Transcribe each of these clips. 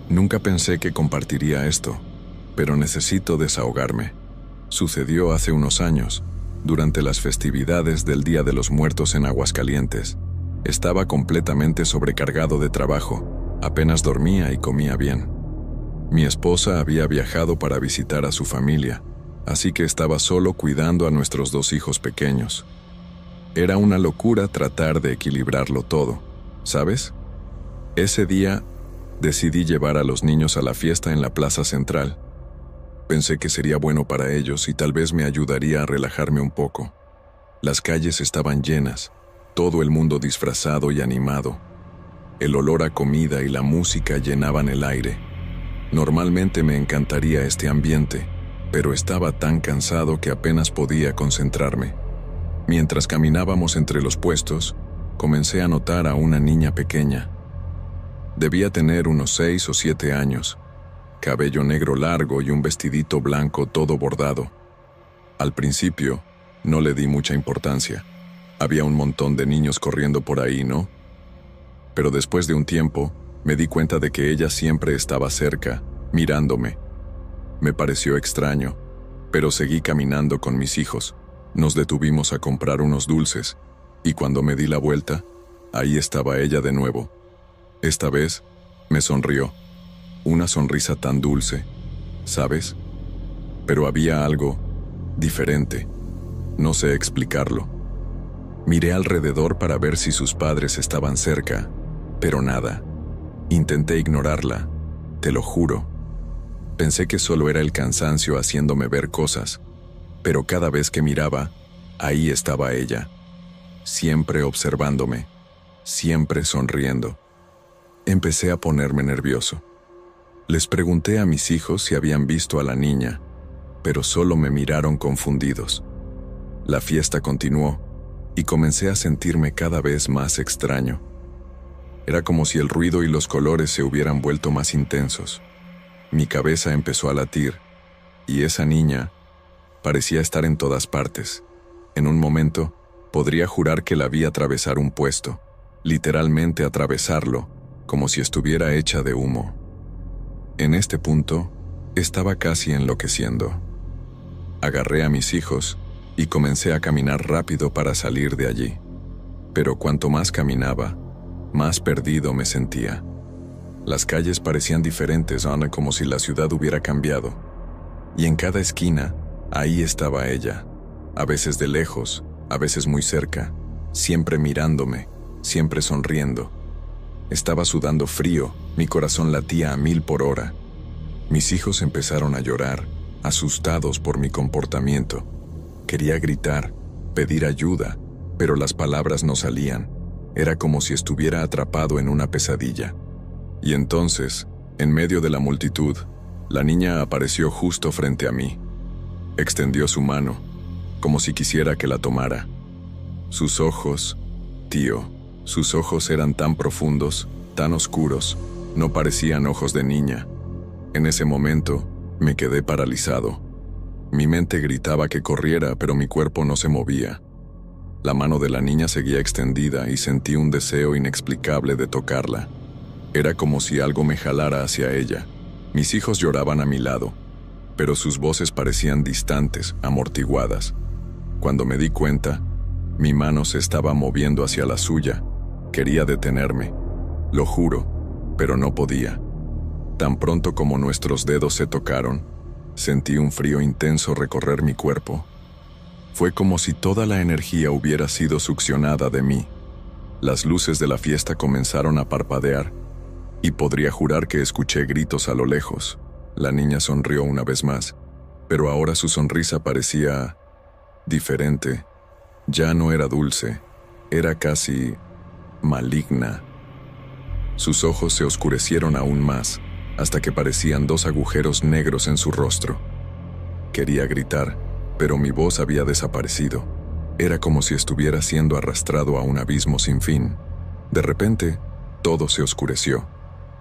Nunca pensé que compartiría esto, pero necesito desahogarme. Sucedió hace unos años, durante las festividades del Día de los Muertos en Aguascalientes. Estaba completamente sobrecargado de trabajo, apenas dormía y comía bien. Mi esposa había viajado para visitar a su familia, así que estaba solo cuidando a nuestros 2 hijos pequeños. Era una locura tratar de equilibrarlo todo, ¿sabes? Ese día decidí llevar a los niños a la fiesta en la plaza central. Pensé que sería bueno para ellos y tal vez me ayudaría a relajarme un poco. Las calles estaban llenas, todo el mundo disfrazado y animado. El olor a comida y la música llenaban el aire. Normalmente me encantaría este ambiente, pero estaba tan cansado que apenas podía concentrarme. Mientras caminábamos entre los puestos, comencé a notar a una niña pequeña. Debía tener unos 6 o 7 años, cabello negro largo y un vestidito blanco todo bordado. Al principio, no le di mucha importancia. Había un montón de niños corriendo por ahí, ¿no? Pero después de un tiempo, me di cuenta de que ella siempre estaba cerca, mirándome. Me pareció extraño, pero seguí caminando con mis hijos. Nos detuvimos a comprar unos dulces, y cuando me di la vuelta, ahí estaba ella de nuevo. Esta vez, me sonrió. Una sonrisa tan dulce, ¿sabes? Pero había algo diferente. No sé explicarlo. Miré alrededor para ver si sus padres estaban cerca, pero nada. Intenté ignorarla, te lo juro. Pensé que solo era el cansancio haciéndome ver cosas, pero cada vez que miraba, ahí estaba ella, siempre observándome, siempre sonriendo. Empecé a ponerme nervioso. Les pregunté a mis hijos si habían visto a la niña, pero solo me miraron confundidos. La fiesta continuó, y comencé a sentirme cada vez más extraño. Era como si el ruido y los colores se hubieran vuelto más intensos. Mi cabeza empezó a latir, y esa niña parecía estar en todas partes. En un momento, podría jurar que la vi atravesar un puesto, literalmente atravesarlo, como si estuviera hecha de humo. En este punto, estaba casi enloqueciendo. Agarré a mis hijos y comencé a caminar rápido para salir de allí. Pero cuanto más caminaba, más perdido me sentía. Las calles parecían diferentes, como si la ciudad hubiera cambiado. Y en cada esquina, ahí estaba ella, a veces de lejos, a veces muy cerca, siempre mirándome, siempre sonriendo. Estaba sudando frío, mi corazón latía a 1000 por hora. Mis hijos empezaron a llorar, asustados por mi comportamiento. Quería gritar, pedir ayuda, pero las palabras no salían. Era como si estuviera atrapado en una pesadilla. Y entonces, en medio de la multitud, la niña apareció justo frente a mí. Extendió su mano, como si quisiera que la tomara. Sus ojos, tío, sus ojos eran tan profundos, tan oscuros, no parecían ojos de niña. En ese momento, me quedé paralizado. Mi mente gritaba que corriera, pero mi cuerpo no se movía. La mano de la niña seguía extendida y sentí un deseo inexplicable de tocarla. Era como si algo me jalara hacia ella. Mis hijos lloraban a mi lado, pero sus voces parecían distantes, amortiguadas. Cuando me di cuenta, mi mano se estaba moviendo hacia la suya. Quería detenerme, lo juro, pero no podía. Tan pronto como nuestros dedos se tocaron, sentí un frío intenso recorrer mi cuerpo. Fue como si toda la energía hubiera sido succionada de mí. Las luces de la fiesta comenzaron a parpadear, y podría jurar que escuché gritos a lo lejos. La niña sonrió una vez más, pero ahora su sonrisa parecía diferente. Ya no era dulce, era casi maligna. Sus ojos se oscurecieron aún más, hasta que parecían 2 agujeros negros en su rostro. Quería gritar, pero mi voz había desaparecido. Era como si estuviera siendo arrastrado a un abismo sin fin. De repente, todo se oscureció.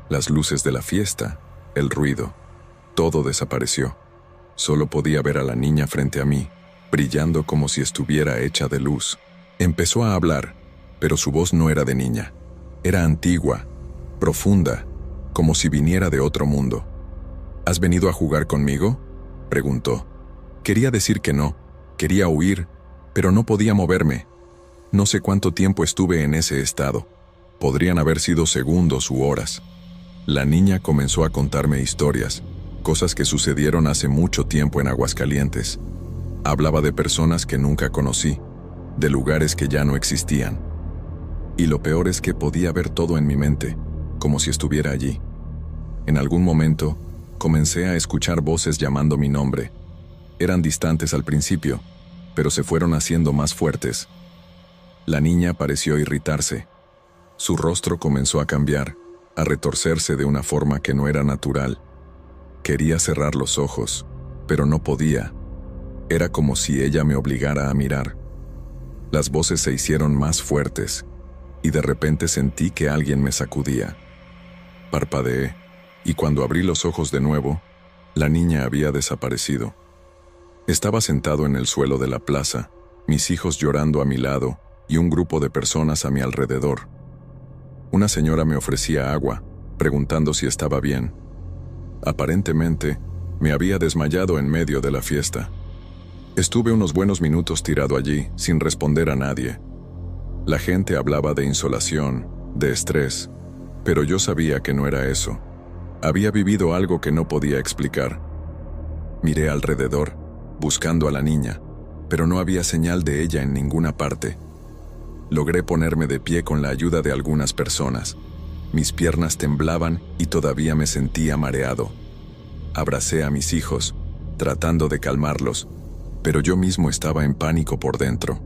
Las luces de la fiesta, el ruido, todo desapareció. Solo podía ver a la niña frente a mí, brillando como si estuviera hecha de luz. Empezó a hablar, pero su voz no era de niña. Era antigua, profunda, como si viniera de otro mundo. ¿Has venido a jugar conmigo?, preguntó. Quería decir que no, quería huir, pero no podía moverme. No sé cuánto tiempo estuve en ese estado. Podrían haber sido segundos u horas. La niña comenzó a contarme historias, cosas que sucedieron hace mucho tiempo en Aguascalientes. Hablaba de personas que nunca conocí, de lugares que ya no existían. Y lo peor es que podía ver todo en mi mente, como si estuviera allí. En algún momento, comencé a escuchar voces llamando mi nombre. Eran distantes al principio, pero se fueron haciendo más fuertes. La niña pareció irritarse. Su rostro comenzó a cambiar, a retorcerse de una forma que no era natural. Quería cerrar los ojos, pero no podía. Era como si ella me obligara a mirar. Las voces se hicieron más fuertes, y de repente sentí que alguien me sacudía. Parpadeé, y cuando abrí los ojos de nuevo, la niña había desaparecido. Estaba sentado en el suelo de la plaza, mis hijos llorando a mi lado y un grupo de personas a mi alrededor. Una señora me ofrecía agua, preguntando si estaba bien. Aparentemente, me había desmayado en medio de la fiesta. Estuve unos buenos minutos tirado allí, sin responder a nadie. La gente hablaba de insolación, de estrés, pero yo sabía que no era eso. Había vivido algo que no podía explicar. Miré alrededor, buscando a la niña, pero no había señal de ella en ninguna parte. Logré ponerme de pie con la ayuda de algunas personas. Mis piernas temblaban y todavía me sentía mareado. Abracé a mis hijos, tratando de calmarlos, pero yo mismo estaba en pánico por dentro.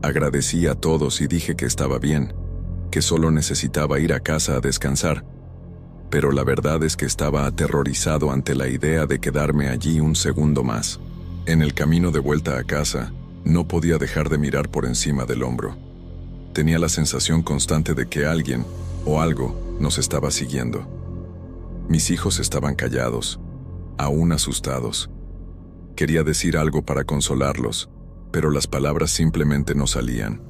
Agradecí a todos y dije que estaba bien, que solo necesitaba ir a casa a descansar, pero la verdad es que estaba aterrorizado ante la idea de quedarme allí un segundo más. En el camino de vuelta a casa, no podía dejar de mirar por encima del hombro. Tenía la sensación constante de que alguien o algo nos estaba siguiendo. Mis hijos estaban callados, aún asustados. Quería decir algo para consolarlos, pero las palabras simplemente no salían.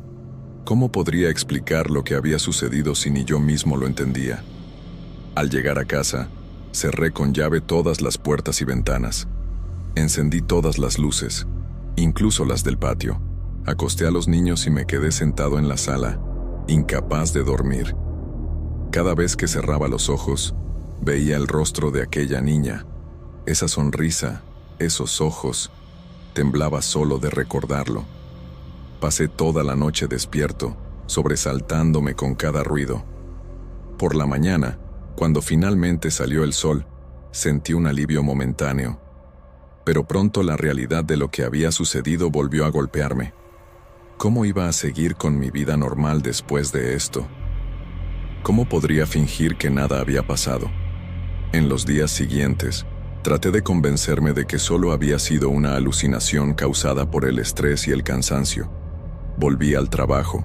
¿Cómo podría explicar lo que había sucedido si ni yo mismo lo entendía? Al llegar a casa, cerré con llave todas las puertas y ventanas. Encendí todas las luces, incluso las del patio. Acosté a los niños y me quedé sentado en la sala, incapaz de dormir. Cada vez que cerraba los ojos, veía el rostro de aquella niña. Esa sonrisa, esos ojos, temblaba solo de recordarlo. Pasé toda la noche despierto, sobresaltándome con cada ruido. Por la mañana, cuando finalmente salió el sol, sentí un alivio momentáneo. Pero pronto la realidad de lo que había sucedido volvió a golpearme. ¿Cómo iba a seguir con mi vida normal después de esto? ¿Cómo podría fingir que nada había pasado? En los días siguientes, traté de convencerme de que solo había sido una alucinación causada por el estrés y el cansancio. Volví al trabajo,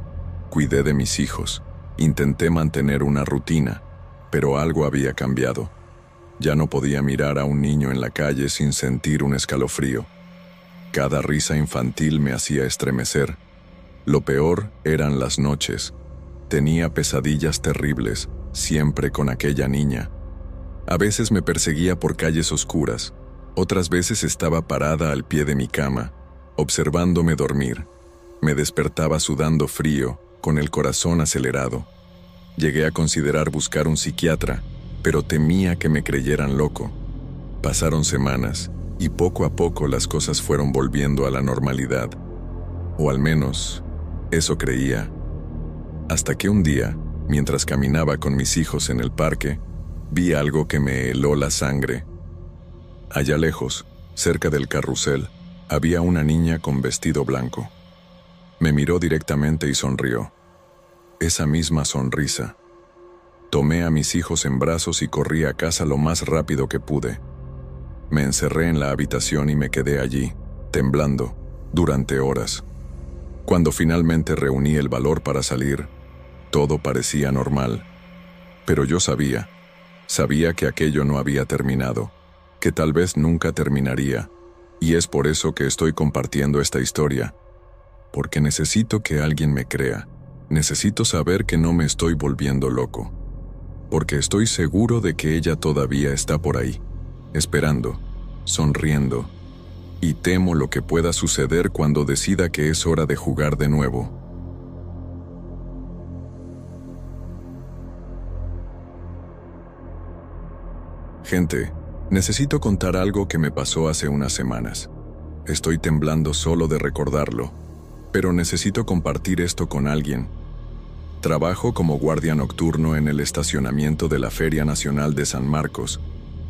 cuidé de mis hijos, intenté mantener una rutina, pero algo había cambiado. Ya no podía mirar a un niño en la calle sin sentir un escalofrío. Cada risa infantil me hacía estremecer. Lo peor eran las noches. Tenía pesadillas terribles, siempre con aquella niña. A veces me perseguía por calles oscuras, otras veces estaba parada al pie de mi cama, observándome dormir. Me despertaba sudando frío, con el corazón acelerado. Llegué a considerar buscar un psiquiatra, pero temía que me creyeran loco. Pasaron semanas, y poco a poco las cosas fueron volviendo a la normalidad. O al menos, eso creía. Hasta que un día, mientras caminaba con mis hijos en el parque, vi algo que me heló la sangre. Allá lejos, cerca del carrusel, había una niña con vestido blanco. Me miró directamente y sonrió. Esa misma sonrisa. Tomé a mis hijos en brazos y corrí a casa lo más rápido que pude. Me encerré en la habitación y me quedé allí, temblando, durante horas. Cuando finalmente reuní el valor para salir, todo parecía normal. Pero yo sabía que aquello no había terminado, que tal vez nunca terminaría, y es por eso que estoy compartiendo esta historia, porque necesito que alguien me crea, necesito saber que no me estoy volviendo loco. porque estoy seguro de que ella todavía está por ahí, esperando, sonriendo, y temo lo que pueda suceder cuando decida que es hora de jugar de nuevo. Gente, necesito contar algo que me pasó hace unas semanas. Estoy temblando solo de recordarlo, pero necesito compartir esto con alguien. Trabajo como guardia nocturno en el estacionamiento de la Feria Nacional de San Marcos.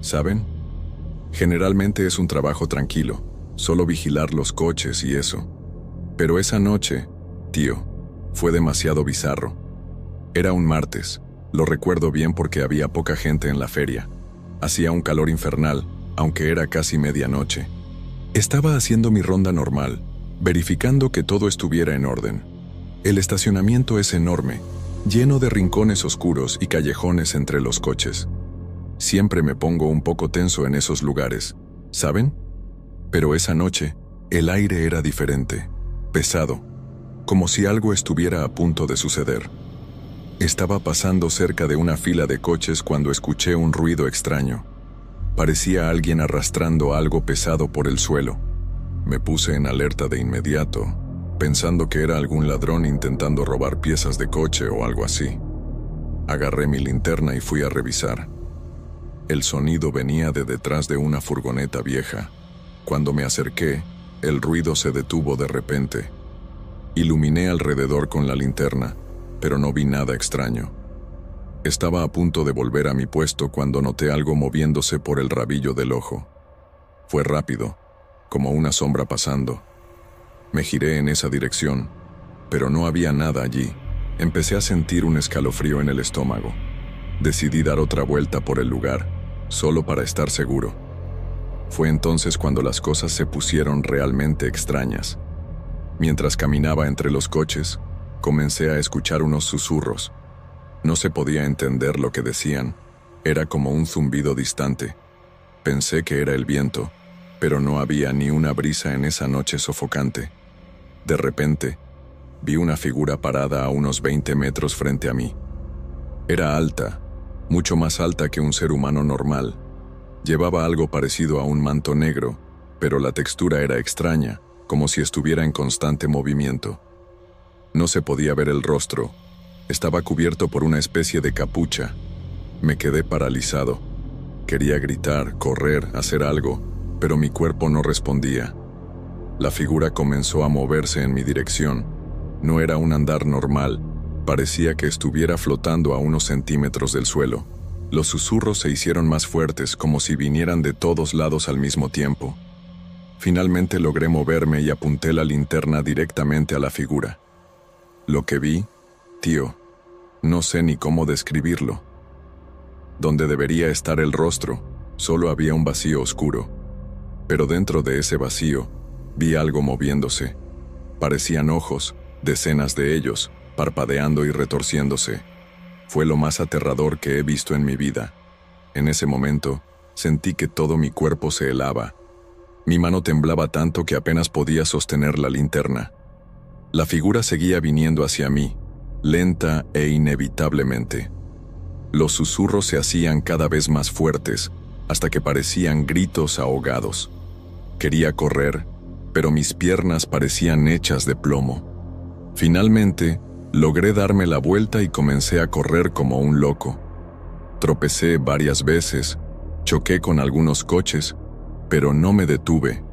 ¿Saben? Generalmente es un trabajo tranquilo, solo vigilar los coches y eso. Pero esa noche, tío, fue demasiado bizarro. Era un martes, lo recuerdo bien porque había poca gente en la feria. Hacía un calor infernal, aunque era casi medianoche. Estaba haciendo mi ronda normal, verificando que todo estuviera en orden. El estacionamiento es enorme, lleno de rincones oscuros y callejones entre los coches. Siempre me pongo un poco tenso en esos lugares, ¿saben? Pero esa noche, el aire era diferente, pesado, como si algo estuviera a punto de suceder. Estaba pasando cerca de una fila de coches cuando escuché un ruido extraño. Parecía alguien arrastrando algo pesado por el suelo. Me puse en alerta de inmediato, pensando que era algún ladrón intentando robar piezas de coche o algo así. Agarré mi linterna y fui a revisar. El sonido venía de detrás de una furgoneta vieja. Cuando me acerqué, el ruido se detuvo de repente. Iluminé alrededor con la linterna, pero no vi nada extraño. Estaba a punto de volver a mi puesto cuando noté algo moviéndose por el rabillo del ojo. Fue rápido, como una sombra pasando. Me giré en esa dirección, pero no había nada allí. Empecé a sentir un escalofrío en el estómago. Decidí dar otra vuelta por el lugar, solo para estar seguro. Fue entonces cuando las cosas se pusieron realmente extrañas. Mientras caminaba entre los coches, comencé a escuchar unos susurros. No se podía entender lo que decían. Era como un zumbido distante. Pensé que era el viento, pero no había ni una brisa en esa noche sofocante. De repente, vi una figura parada a unos 20 metros frente a mí. Era alta, mucho más alta que un ser humano normal. Llevaba algo parecido a un manto negro, pero la textura era extraña, como si estuviera en constante movimiento. No se podía ver el rostro. Estaba cubierto por una especie de capucha. Me quedé paralizado. Quería gritar, correr, hacer algo, pero mi cuerpo no respondía. La figura comenzó a moverse en mi dirección. No era un andar normal. Parecía que estuviera flotando a unos centímetros del suelo. Los susurros se hicieron más fuertes, como si vinieran de todos lados al mismo tiempo. Finalmente logré moverme y apunté la linterna directamente a la figura. Lo que vi, tío, no sé ni cómo describirlo. Donde debería estar el rostro, solo había un vacío oscuro. Pero dentro de ese vacío, vi algo moviéndose. Parecían ojos, decenas de ellos, parpadeando y retorciéndose. Fue lo más aterrador que he visto en mi vida. En ese momento, sentí que todo mi cuerpo se helaba. Mi mano temblaba tanto que apenas podía sostener la linterna. La figura seguía viniendo hacia mí, lenta e inevitablemente. Los susurros se hacían cada vez más fuertes, hasta que parecían gritos ahogados. Quería correr, pero mis piernas parecían hechas de plomo. Finalmente, logré darme la vuelta y comencé a correr como un loco. Tropecé varias veces, choqué con algunos coches, pero no me detuve.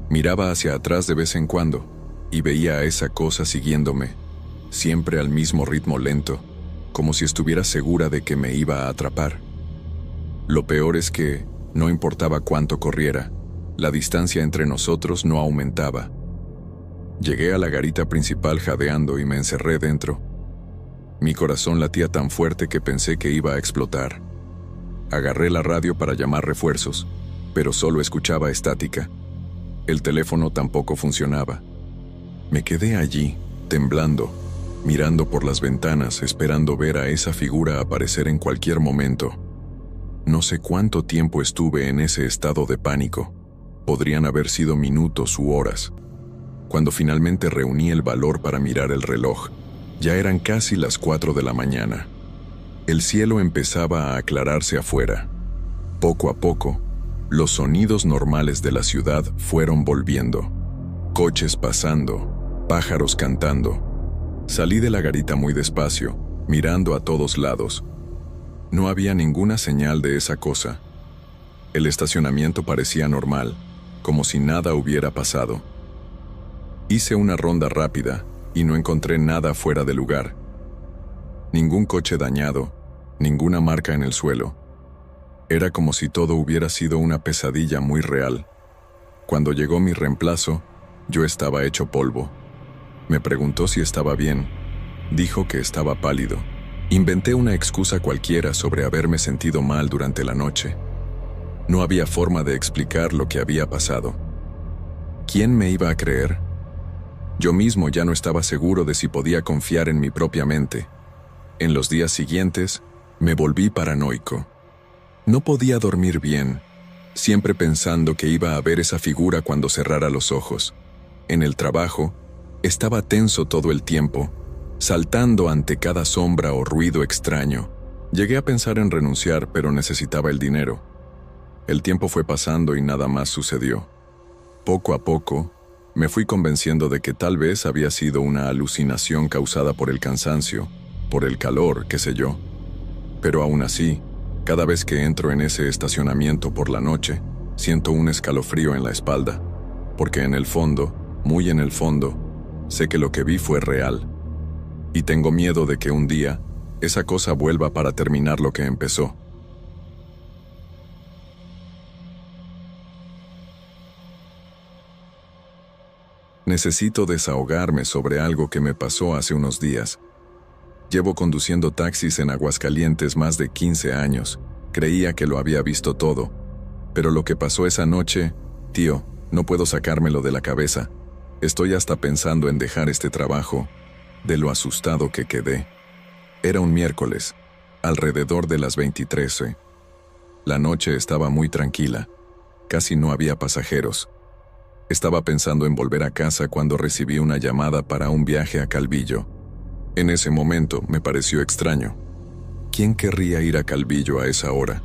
Miraba hacia atrás de vez en cuando y veía a esa cosa siguiéndome, siempre al mismo ritmo lento, como si estuviera segura de que me iba a atrapar. Lo peor es que, no importaba cuánto corriera, la distancia entre nosotros no aumentaba. Llegué a la garita principal jadeando y me encerré dentro. Mi corazón latía tan fuerte que pensé que iba a explotar. Agarré la radio para llamar refuerzos, pero solo escuchaba estática. El teléfono tampoco funcionaba. Me quedé allí, temblando, mirando por las ventanas, esperando ver a esa figura aparecer en cualquier momento. No sé cuánto tiempo estuve en ese estado de pánico. Podrían haber sido minutos u horas. Cuando finalmente reuní el valor para mirar el reloj, ya eran casi las 4 de la mañana. El cielo empezaba a aclararse afuera. Poco a poco, los sonidos normales de la ciudad fueron volviendo. Coches pasando, pájaros cantando. Salí de la garita muy despacio, mirando a todos lados. No había ninguna señal de esa cosa. El estacionamiento parecía normal, como si nada hubiera pasado. Hice una ronda rápida y no encontré nada fuera de lugar. Ningún coche dañado, ninguna marca en el suelo. Era como si todo hubiera sido una pesadilla muy real. Cuando llegó mi reemplazo, yo estaba hecho polvo. Me preguntó si estaba bien. Dijo que estaba pálido. Inventé una excusa cualquiera sobre haberme sentido mal durante la noche. No había forma de explicar lo que había pasado. ¿Quién me iba a creer? Yo mismo ya no estaba seguro de si podía confiar en mi propia mente. En los días siguientes, me volví paranoico. No podía dormir bien, siempre pensando que iba a ver esa figura cuando cerrara los ojos. En el trabajo, estaba tenso todo el tiempo, saltando ante cada sombra o ruido extraño. Llegué a pensar en renunciar, pero necesitaba el dinero. El tiempo fue pasando y nada más sucedió. Poco a poco, me fui convenciendo de que tal vez había sido una alucinación causada por el cansancio, por el calor, qué sé yo. Pero aún así, cada vez que entro en ese estacionamiento por la noche, siento un escalofrío en la espalda, porque en el fondo, muy en el fondo, sé que lo que vi fue real. Y tengo miedo de que un día, esa cosa vuelva para terminar lo que empezó. Necesito desahogarme sobre algo que me pasó hace unos días. Llevo conduciendo taxis en Aguascalientes más de 15 años. Creía que lo había visto todo. Pero lo que pasó esa noche, tío, no puedo sacármelo de la cabeza. Estoy hasta pensando en dejar este trabajo, de lo asustado que quedé. Era un miércoles, alrededor de las 23:00. La noche estaba muy tranquila. Casi no había pasajeros. Estaba pensando en volver a casa cuando recibí una llamada para un viaje a Calvillo. En ese momento me pareció extraño. ¿Quién querría ir a Calvillo a esa hora?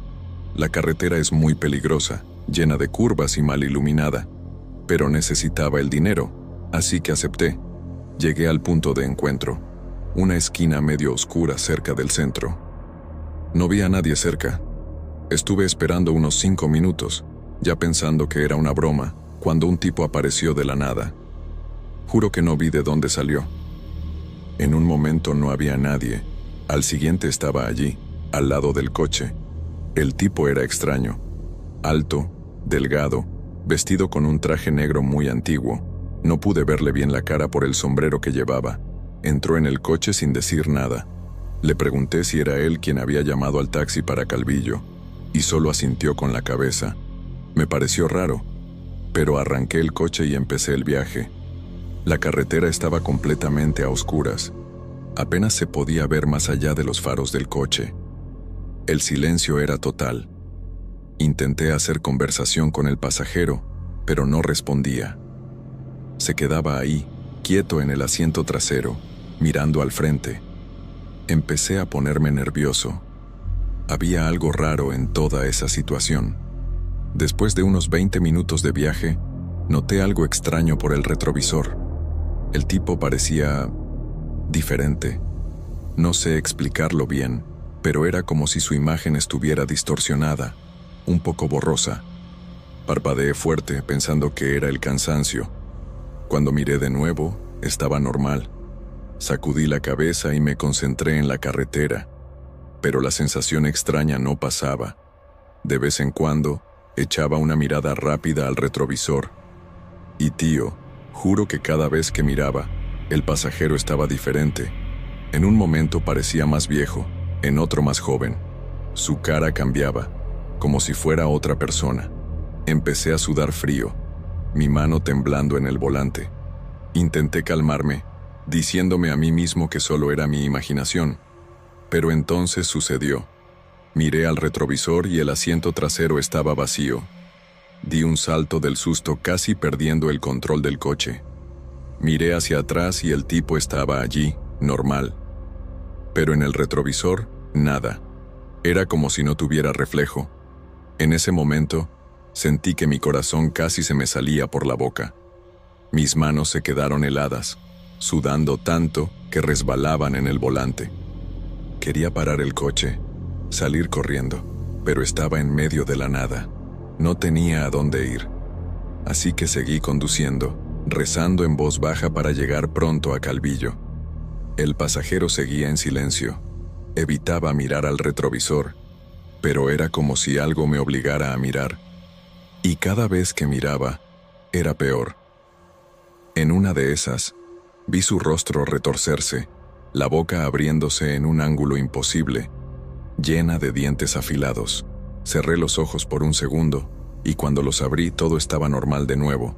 La carretera es muy peligrosa, llena de curvas y mal iluminada. Pero necesitaba el dinero, así que acepté. Llegué al punto de encuentro, una esquina medio oscura cerca del centro. No vi a nadie cerca. Estuve esperando unos 5 minutos, ya pensando que era una broma, cuando un tipo apareció de la nada. Juro que no vi de dónde salió. En un momento no había nadie. Al siguiente estaba allí, al lado del coche. El tipo era extraño. Alto, delgado, vestido con un traje negro muy antiguo. No pude verle bien la cara por el sombrero que llevaba. Entró en el coche sin decir nada. Le pregunté si era él quien había llamado al taxi para Calvillo, y solo asintió con la cabeza. Me pareció raro, pero arranqué el coche y empecé el viaje. La carretera estaba completamente a oscuras. Apenas se podía ver más allá de los faros del coche. El silencio era total. Intenté hacer conversación con el pasajero, pero no respondía. Se quedaba ahí, quieto en el asiento trasero, mirando al frente. Empecé a ponerme nervioso. Había algo raro en toda esa situación. Después de unos 20 minutos de viaje, noté algo extraño por el retrovisor. El tipo parecía diferente. No sé explicarlo bien, pero era como si su imagen estuviera distorsionada, un poco borrosa. Parpadeé fuerte pensando que era el cansancio. Cuando miré de nuevo, estaba normal. Sacudí la cabeza y me concentré en la carretera, pero la sensación extraña no pasaba. De vez en cuando, echaba una mirada rápida al retrovisor. Y tío, juro que cada vez que miraba, el pasajero estaba diferente. En un momento parecía más viejo, en otro más joven. Su cara cambiaba, como si fuera otra persona. Empecé a sudar frío, mi mano temblando en el volante. Intenté calmarme, diciéndome a mí mismo que solo era mi imaginación. Pero entonces sucedió. Miré al retrovisor y el asiento trasero estaba vacío. Di un salto del susto, casi perdiendo el control del coche. Miré hacia atrás y el tipo estaba allí, normal. Pero en el retrovisor Nada. Era como si no tuviera reflejo. En ese momento, sentí que mi corazón casi se me salía por la boca. Mis manos se quedaron heladas, sudando tanto que resbalaban en el volante. Quería parar el coche, salir corriendo, pero estaba en medio de la nada. No tenía a dónde ir. Así que seguí conduciendo, rezando en voz baja para llegar pronto a Calvillo. El pasajero seguía en silencio. Evitaba mirar al retrovisor, pero era como si algo me obligara a mirar. Y cada vez que miraba, era peor. En una de esas, vi su rostro retorcerse, la boca abriéndose en un ángulo imposible, llena de dientes afilados. Cerré los ojos por un segundo, y cuando los abrí todo estaba normal de nuevo.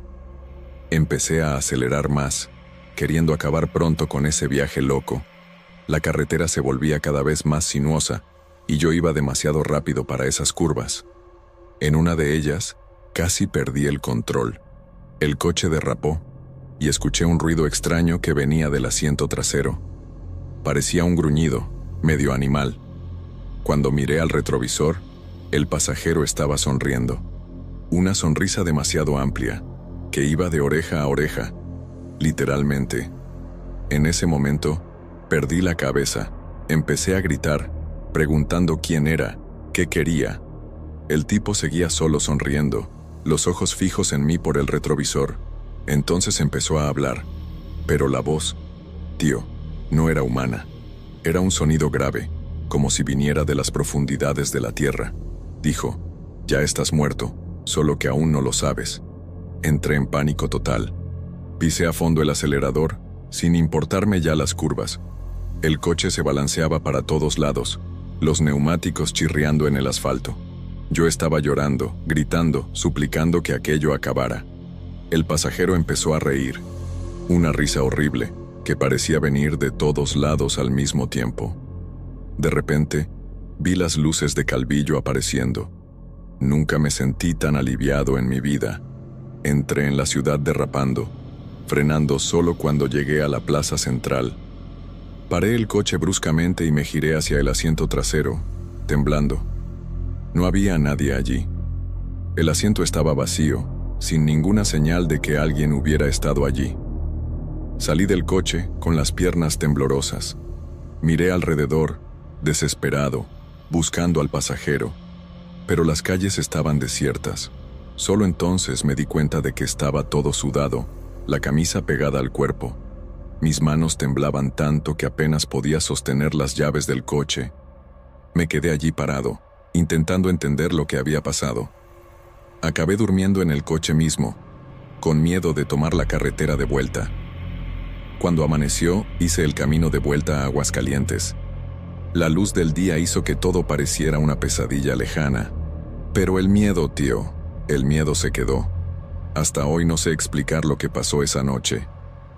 Empecé a acelerar más, queriendo acabar pronto con ese viaje loco. La carretera se volvía cada vez más sinuosa, y yo iba demasiado rápido para esas curvas. En una de ellas, casi perdí el control. El coche derrapó, y escuché un ruido extraño que venía del asiento trasero. Parecía un gruñido, medio animal. Cuando miré al retrovisor, el pasajero estaba sonriendo. Una sonrisa demasiado amplia, que iba de oreja a oreja, literalmente. En ese momento, perdí la cabeza. Empecé a gritar, preguntando quién era, qué quería. El tipo seguía solo sonriendo, los ojos fijos en mí por el retrovisor. Entonces empezó a hablar, pero la voz, tío, no era humana. Era un sonido grave, como si viniera de las profundidades de la tierra. Dijo, ya estás muerto, solo que aún no lo sabes. Entré en pánico total. Pisé a fondo el acelerador, sin importarme ya las curvas. El coche se balanceaba para todos lados, los neumáticos chirriando en el asfalto. Yo estaba llorando, gritando, suplicando que aquello acabara. El pasajero empezó a reír, una risa horrible, que parecía venir de todos lados al mismo tiempo. De repente, vi las luces de Calvillo apareciendo. Nunca me sentí tan aliviado en mi vida. Entré en la ciudad derrapando, frenando solo cuando llegué a la plaza central. Paré el coche bruscamente y me giré hacia el asiento trasero, temblando. No había nadie allí. El asiento estaba vacío, sin ninguna señal de que alguien hubiera estado allí. Salí del coche con las piernas temblorosas. Miré alrededor, desesperado, buscando al pasajero, pero las calles estaban desiertas. Solo entonces me di cuenta de que estaba todo sudado, la camisa pegada al cuerpo. Mis manos temblaban tanto que apenas podía sostener las llaves del coche. Me quedé allí parado, intentando entender lo que había pasado. Acabé durmiendo en el coche mismo, con miedo de tomar la carretera de vuelta. Cuando amaneció, hice el camino de vuelta a Aguascalientes. La luz del día hizo que todo pareciera una pesadilla lejana. Pero el miedo, tío, el miedo se quedó. Hasta hoy no sé explicar lo que pasó esa noche.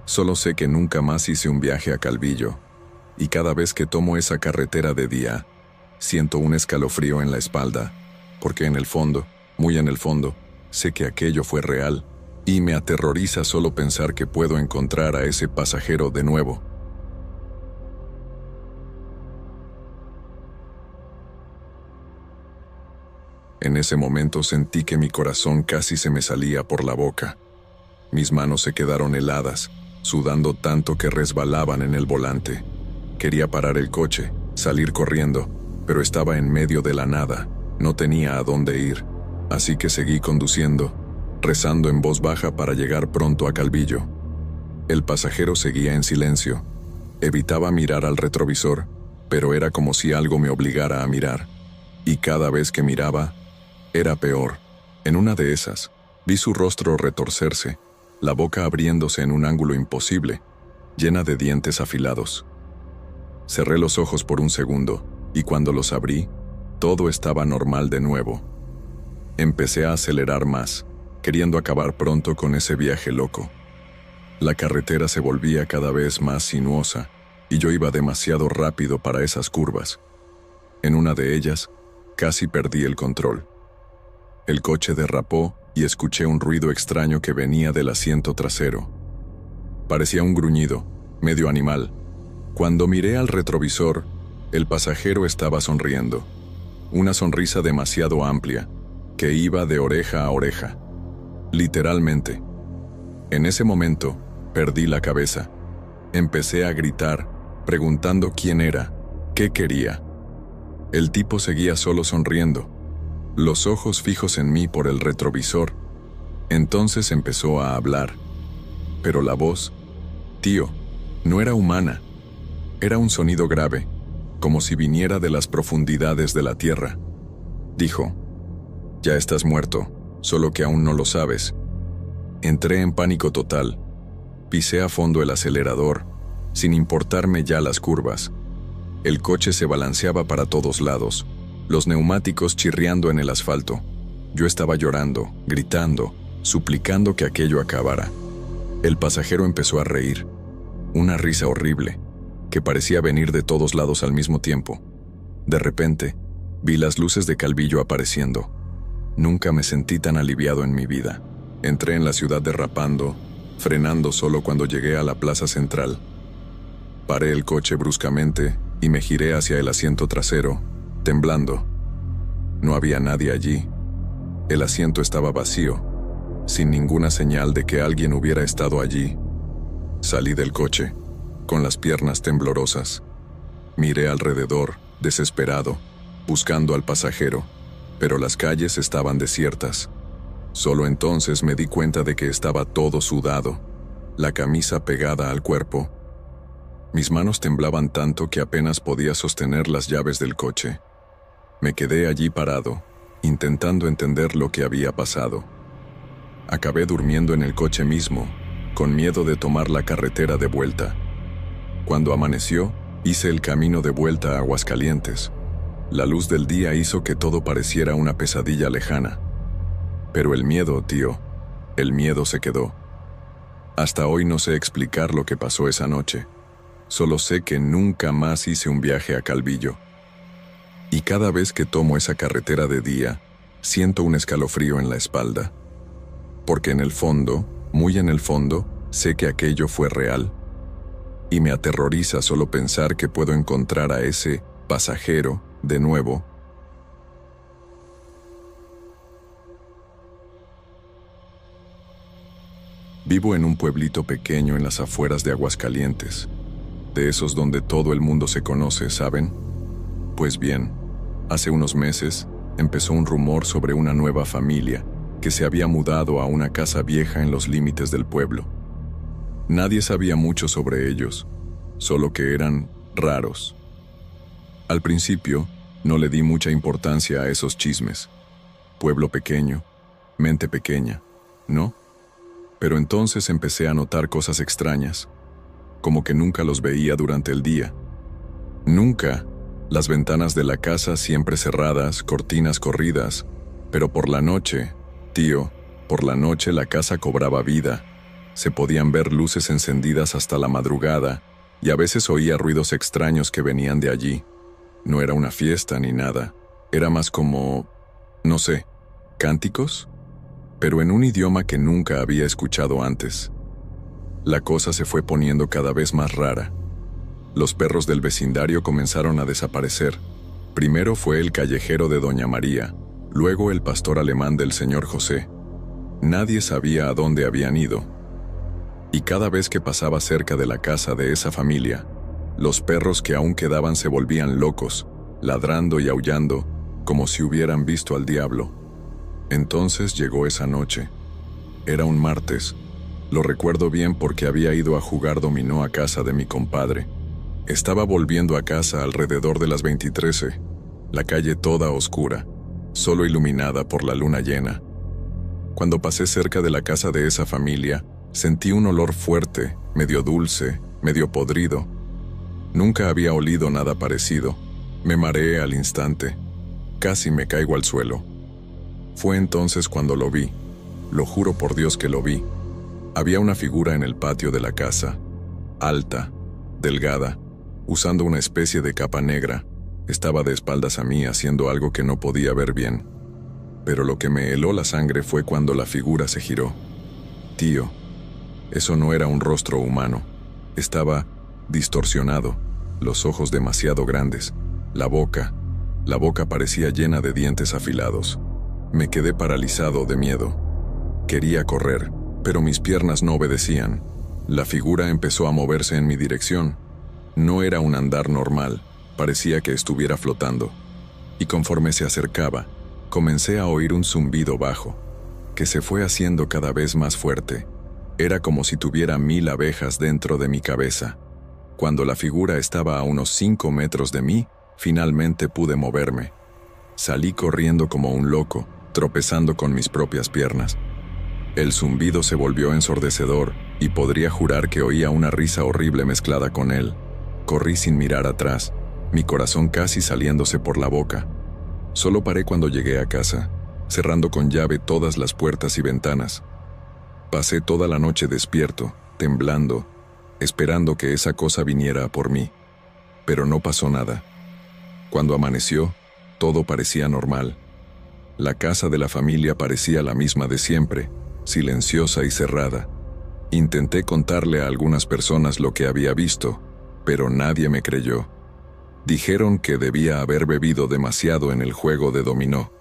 Solo sé que nunca más hice un viaje a Calvillo. Y cada vez que tomo esa carretera de día, siento un escalofrío en la espalda, porque en el fondo, muy en el fondo, sé que aquello fue real, y me aterroriza solo pensar que puedo encontrar a ese pasajero de nuevo. En ese momento sentí que mi corazón casi se me salía por la boca. Mis manos se quedaron heladas, sudando tanto que resbalaban en el volante. Quería parar el coche, salir corriendo, pero estaba en medio de la nada, no tenía a dónde ir. Así que seguí conduciendo, rezando en voz baja para llegar pronto a Calvillo. El pasajero seguía en silencio. Evitaba mirar al retrovisor, pero era como si algo me obligara a mirar. Y cada vez que miraba, era peor. En una de esas, vi su rostro retorcerse, la boca abriéndose en un ángulo imposible, llena de dientes afilados. Cerré los ojos por un segundo, y cuando los abrí, todo estaba normal de nuevo. Empecé a acelerar más, queriendo acabar pronto con ese viaje loco. La carretera se volvía cada vez más sinuosa, y yo iba demasiado rápido para esas curvas. En una de ellas, casi perdí el control. El coche derrapó y escuché un ruido extraño que venía del asiento trasero. Parecía un gruñido, medio animal. Cuando miré al retrovisor, El pasajero estaba sonriendo, una sonrisa demasiado amplia, que iba de oreja a oreja. Literalmente. En ese momento, perdí la cabeza. Empecé a gritar, preguntando quién era, qué quería. El tipo seguía solo sonriendo, los ojos fijos en mí por el retrovisor. Entonces empezó a hablar. Pero la voz, tío, no era humana. Era un sonido grave, como si viniera de las profundidades de la tierra. Dijo, ya estás muerto, solo que aún no lo sabes. Entré en pánico total. Pisé a fondo el acelerador, sin importarme ya las curvas. El coche se balanceaba para todos lados, los neumáticos chirriando en el asfalto. Yo estaba llorando, gritando, suplicando que aquello acabara. El pasajero empezó a reír, una risa horrible, que parecía venir de todos lados al mismo tiempo. De repente, vi las luces de Calvillo apareciendo. Nunca me sentí tan aliviado en mi vida. Entré en la ciudad derrapando, frenando solo cuando llegué a la plaza central. Paré el coche bruscamente y me giré hacia el asiento trasero, temblando. No había nadie allí. El asiento estaba vacío, sin ninguna señal de que alguien hubiera estado allí. Salí del coche, con las piernas temblorosas. Miré alrededor, desesperado, buscando al pasajero, pero las calles estaban desiertas. Solo entonces me di cuenta de que estaba todo sudado, la camisa pegada al cuerpo. Mis manos temblaban tanto que apenas podía sostener las llaves del coche. Me quedé allí parado, intentando entender lo que había pasado. Acabé durmiendo en el coche mismo, con miedo de tomar la carretera de vuelta. Cuando amaneció, hice el camino de vuelta a Aguascalientes. La luz del día hizo que todo pareciera una pesadilla lejana. Pero el miedo, tío, el miedo se quedó. Hasta hoy no sé explicar lo que pasó esa noche. Solo sé que nunca más hice un viaje a Calvillo. Y cada vez que tomo esa carretera de día, siento un escalofrío en la espalda. Porque en el fondo, muy en el fondo, sé que aquello fue real. Y me aterroriza solo pensar que puedo encontrar a ese pasajero de nuevo. Vivo en un pueblito pequeño en las afueras de Aguascalientes, de esos donde todo el mundo se conoce, ¿saben? Pues bien, hace unos meses empezó un rumor sobre una nueva familia que se había mudado a una casa vieja en los límites del pueblo. Nadie sabía mucho sobre ellos, solo que eran raros. Al principio, no le di mucha importancia a esos chismes. Pueblo pequeño, mente pequeña, ¿no? Pero entonces empecé a notar cosas extrañas, como que nunca los veía durante el día. Nunca, las ventanas de la casa siempre cerradas, cortinas corridas, pero por la noche, tío, por la noche la casa cobraba vida. Se podían ver luces encendidas hasta la madrugada, y a veces oía ruidos extraños que venían de allí. No era una fiesta ni nada, era más como, no sé, cánticos, pero en un idioma que nunca había escuchado antes. La cosa se fue poniendo cada vez más rara. Los perros del vecindario comenzaron a desaparecer. Primero fue el callejero de Doña María, luego el pastor alemán del señor José. Nadie sabía a dónde habían ido. Y cada vez que pasaba cerca de la casa de esa familia, los perros que aún quedaban se volvían locos, ladrando y aullando, como si hubieran visto al diablo. Entonces llegó esa noche. Era un martes. Lo recuerdo bien porque había ido a jugar dominó a casa de mi compadre. Estaba volviendo a casa alrededor de las 23:00, la calle toda oscura, solo iluminada por la luna llena. Cuando pasé cerca de la casa de esa familia, sentí un olor fuerte, medio dulce, medio podrido. Nunca había olido nada parecido. Me mareé al instante. Casi me caigo al suelo. Fue entonces cuando lo vi. Lo juro por Dios que lo vi. Había una figura en el patio de la casa, alta, delgada, usando una especie de capa negra. Estaba de espaldas a mí haciendo algo que no podía ver bien. Pero lo que me heló la sangre fue cuando la figura se giró. Tío, eso no era un rostro humano. Estaba distorsionado. los ojos demasiado grandes, la boca parecía llena de dientes afilados. Me quedé paralizado de miedo. Quería correr, pero mis piernas no obedecían. La figura empezó a moverse en mi dirección. No era un andar normal, parecía que estuviera flotando. Y conforme se acercaba, comencé a oír un zumbido bajo, que se fue haciendo cada vez más fuerte. Era como si tuviera 1000 abejas dentro de mi cabeza. Cuando la figura estaba a unos 5 metros de mí, finalmente pude moverme. Salí corriendo como un loco, tropezando con mis propias piernas. El zumbido se volvió ensordecedor y podría jurar que oía una risa horrible mezclada con él. Corrí sin mirar atrás, mi corazón casi saliéndose por la boca. Solo paré cuando llegué a casa, cerrando con llave todas las puertas y ventanas. Pasé toda la noche despierto, temblando, esperando que esa cosa viniera a por mí. Pero no pasó nada. Cuando amaneció, todo parecía normal. La casa de la familia parecía la misma de siempre, silenciosa y cerrada. Intenté contarle a algunas personas lo que había visto, pero nadie me creyó. Dijeron que debía haber bebido demasiado en el juego de dominó,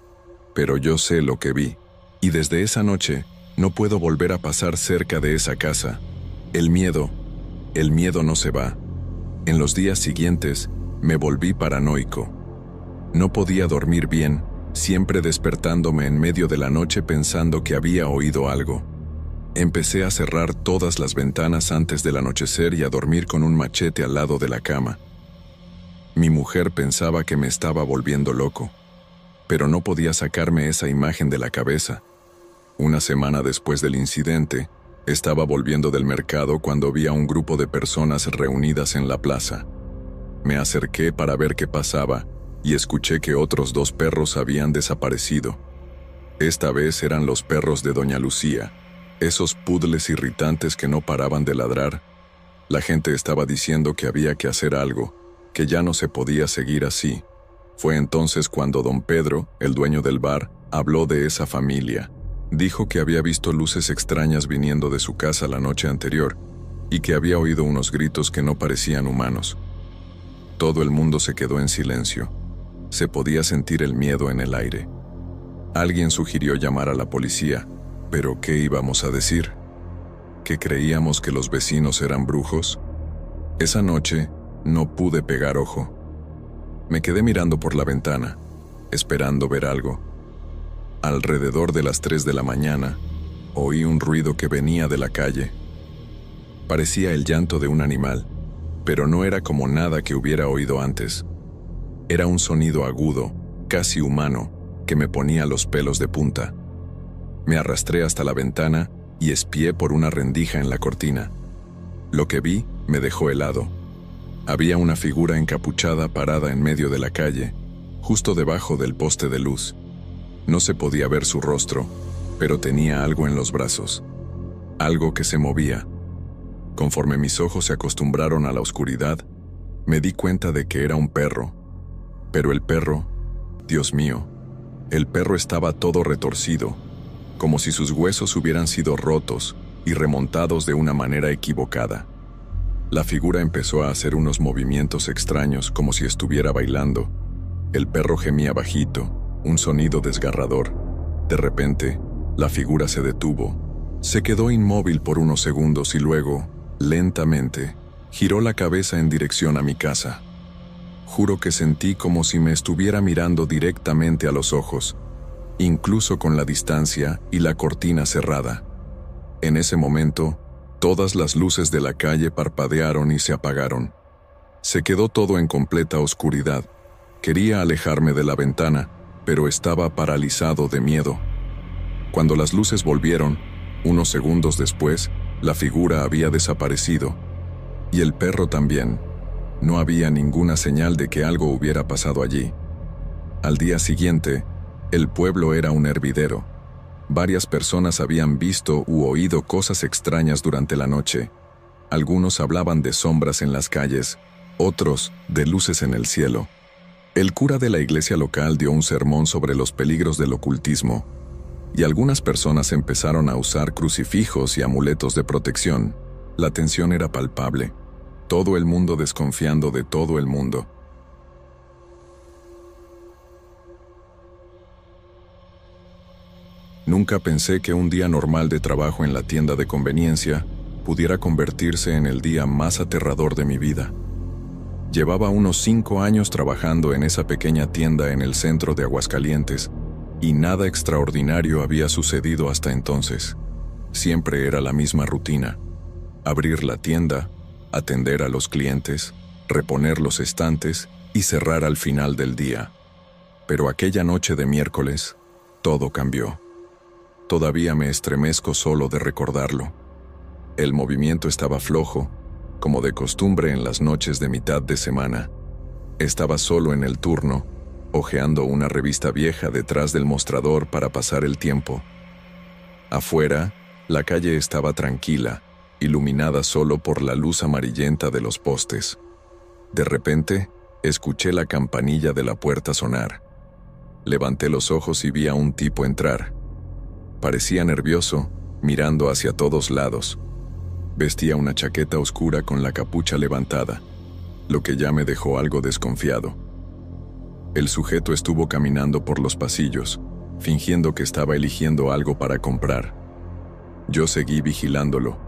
pero yo sé lo que vi, y desde esa noche no puedo volver a pasar cerca de esa casa. El miedo no se va. En los días siguientes me volví paranoico. No podía dormir bien, siempre despertándome en medio de la noche pensando que había oído algo. Empecé a cerrar todas las ventanas antes del anochecer y a dormir con un machete al lado de la cama. Mi mujer pensaba que me estaba volviendo loco, pero no podía sacarme esa imagen de la cabeza. Una semana después del incidente, estaba volviendo del mercado cuando vi a un grupo de personas reunidas en la plaza. Me acerqué para ver qué pasaba y escuché que otros 2 perros habían desaparecido. Esta vez eran los perros de Doña Lucía, esos pudles irritantes que no paraban de ladrar. La gente estaba diciendo que había que hacer algo, que ya no se podía seguir así. Fue entonces cuando don Pedro, el dueño del bar, habló de esa familia. Dijo que había visto luces extrañas viniendo de su casa la noche anterior y que había oído unos gritos que no parecían humanos. Todo el mundo se quedó en silencio. Se podía sentir el miedo en el aire. Alguien sugirió llamar a la policía, pero ¿qué íbamos a decir? ¿Que creíamos que los vecinos eran brujos? Esa noche no pude pegar ojo. Me quedé mirando por la ventana, esperando ver algo. Alrededor de las 3 de la mañana, oí un ruido que venía de la calle. Parecía el llanto de un animal, pero no era como nada que hubiera oído antes. Era un sonido agudo, casi humano, que me ponía los pelos de punta. Me arrastré hasta la ventana y espié por una rendija en la cortina. Lo que vi me dejó helado. Había una figura encapuchada parada en medio de la calle, justo debajo del poste de luz. No se podía ver su rostro, pero tenía algo en los brazos. Algo que se movía. Conforme mis ojos se acostumbraron a la oscuridad, me di cuenta de que era un perro. Pero el perro, Dios mío, el perro estaba todo retorcido, como si sus huesos hubieran sido rotos y remontados de una manera equivocada. La figura empezó a hacer unos movimientos extraños como si estuviera bailando. El perro gemía bajito, un sonido desgarrador. De repente, la figura se detuvo. Se quedó inmóvil por unos segundos y luego, lentamente, giró la cabeza en dirección a mi casa. Juro que sentí como si me estuviera mirando directamente a los ojos, incluso con la distancia y la cortina cerrada. En ese momento, todas las luces de la calle parpadearon y se apagaron. Se quedó todo en completa oscuridad. Quería alejarme de la ventana, pero estaba paralizado de miedo. Cuando las luces volvieron, unos segundos después, la figura había desaparecido. Y el perro también. No había ninguna señal de que algo hubiera pasado allí. Al día siguiente, el pueblo era un hervidero. Varias personas habían visto u oído cosas extrañas durante la noche. Algunos hablaban de sombras en las calles, otros de luces en el cielo. El cura de la iglesia local dio un sermón sobre los peligros del ocultismo, y algunas personas empezaron a usar crucifijos y amuletos de protección. La tensión era palpable. todo el mundo desconfiando de todo el mundo. Nunca pensé que un día normal de trabajo en la tienda de conveniencia pudiera convertirse en el día más aterrador de mi vida. Llevaba unos 5 años trabajando en esa pequeña tienda en el centro de Aguascalientes, y nada extraordinario había sucedido hasta entonces. Siempre era la misma rutina: abrir la tienda, atender a los clientes, reponer los estantes y cerrar al final del día. Pero aquella noche de miércoles, todo cambió. Todavía me estremezco solo de recordarlo. El movimiento estaba flojo, como de costumbre en las noches de mitad de semana. Estaba solo en el turno, hojeando una revista vieja detrás del mostrador para pasar el tiempo. Afuera, la calle estaba tranquila, iluminada solo por la luz amarillenta de los postes. De repente, escuché la campanilla de la puerta sonar. Levanté los ojos y vi a un tipo entrar. Parecía nervioso, mirando hacia todos lados. Vestía una chaqueta oscura con la capucha levantada, lo que ya me dejó algo desconfiado. El sujeto estuvo caminando por los pasillos, fingiendo que estaba eligiendo algo para comprar. Yo seguí vigilándolo,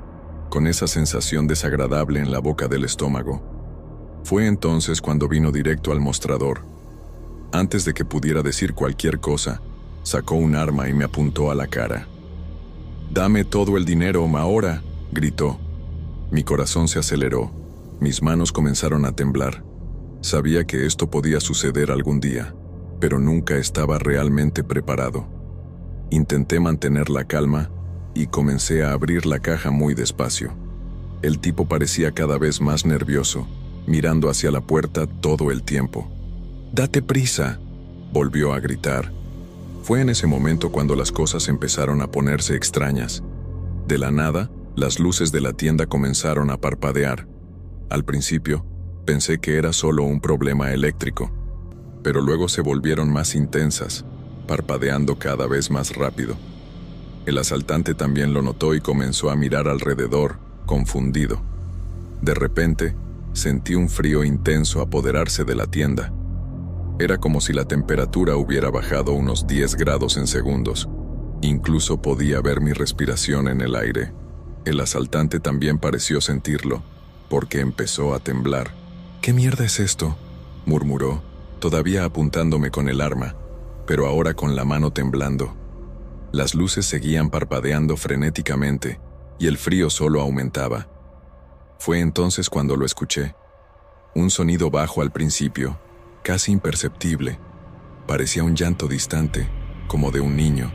con esa sensación desagradable en la boca del estómago. Fue entonces cuando vino directo al mostrador. Antes de que pudiera decir cualquier cosa, sacó un arma y me apuntó a la cara. «Dame todo el dinero, ahora», gritó. Mi corazón se aceleró, mis manos comenzaron a temblar. Sabía que esto podía suceder algún día, pero nunca estaba realmente preparado. Intenté mantener la calma y comencé a abrir la caja muy despacio. El tipo parecía cada vez más nervioso, mirando hacia la puerta todo el tiempo. «¡Date prisa!», volvió a gritar. Fue en ese momento cuando las cosas empezaron a ponerse extrañas. De la nada, las luces de la tienda comenzaron a parpadear. Al principio, pensé que era solo un problema eléctrico, pero luego se volvieron más intensas, parpadeando cada vez más rápido. El asaltante también lo notó y comenzó a mirar alrededor, confundido. De repente, sentí un frío intenso apoderarse de la tienda. Era como si la temperatura hubiera bajado unos 10 grados en segundos. Incluso podía ver mi respiración en el aire. El asaltante también pareció sentirlo, porque empezó a temblar. «¿Qué mierda es esto?», murmuró, todavía apuntándome con el arma, pero ahora con la mano temblando. Las luces seguían parpadeando frenéticamente, y el frío solo aumentaba. Fue entonces cuando lo escuché. Un sonido bajo al principio, casi imperceptible. Parecía un llanto distante, como de un niño,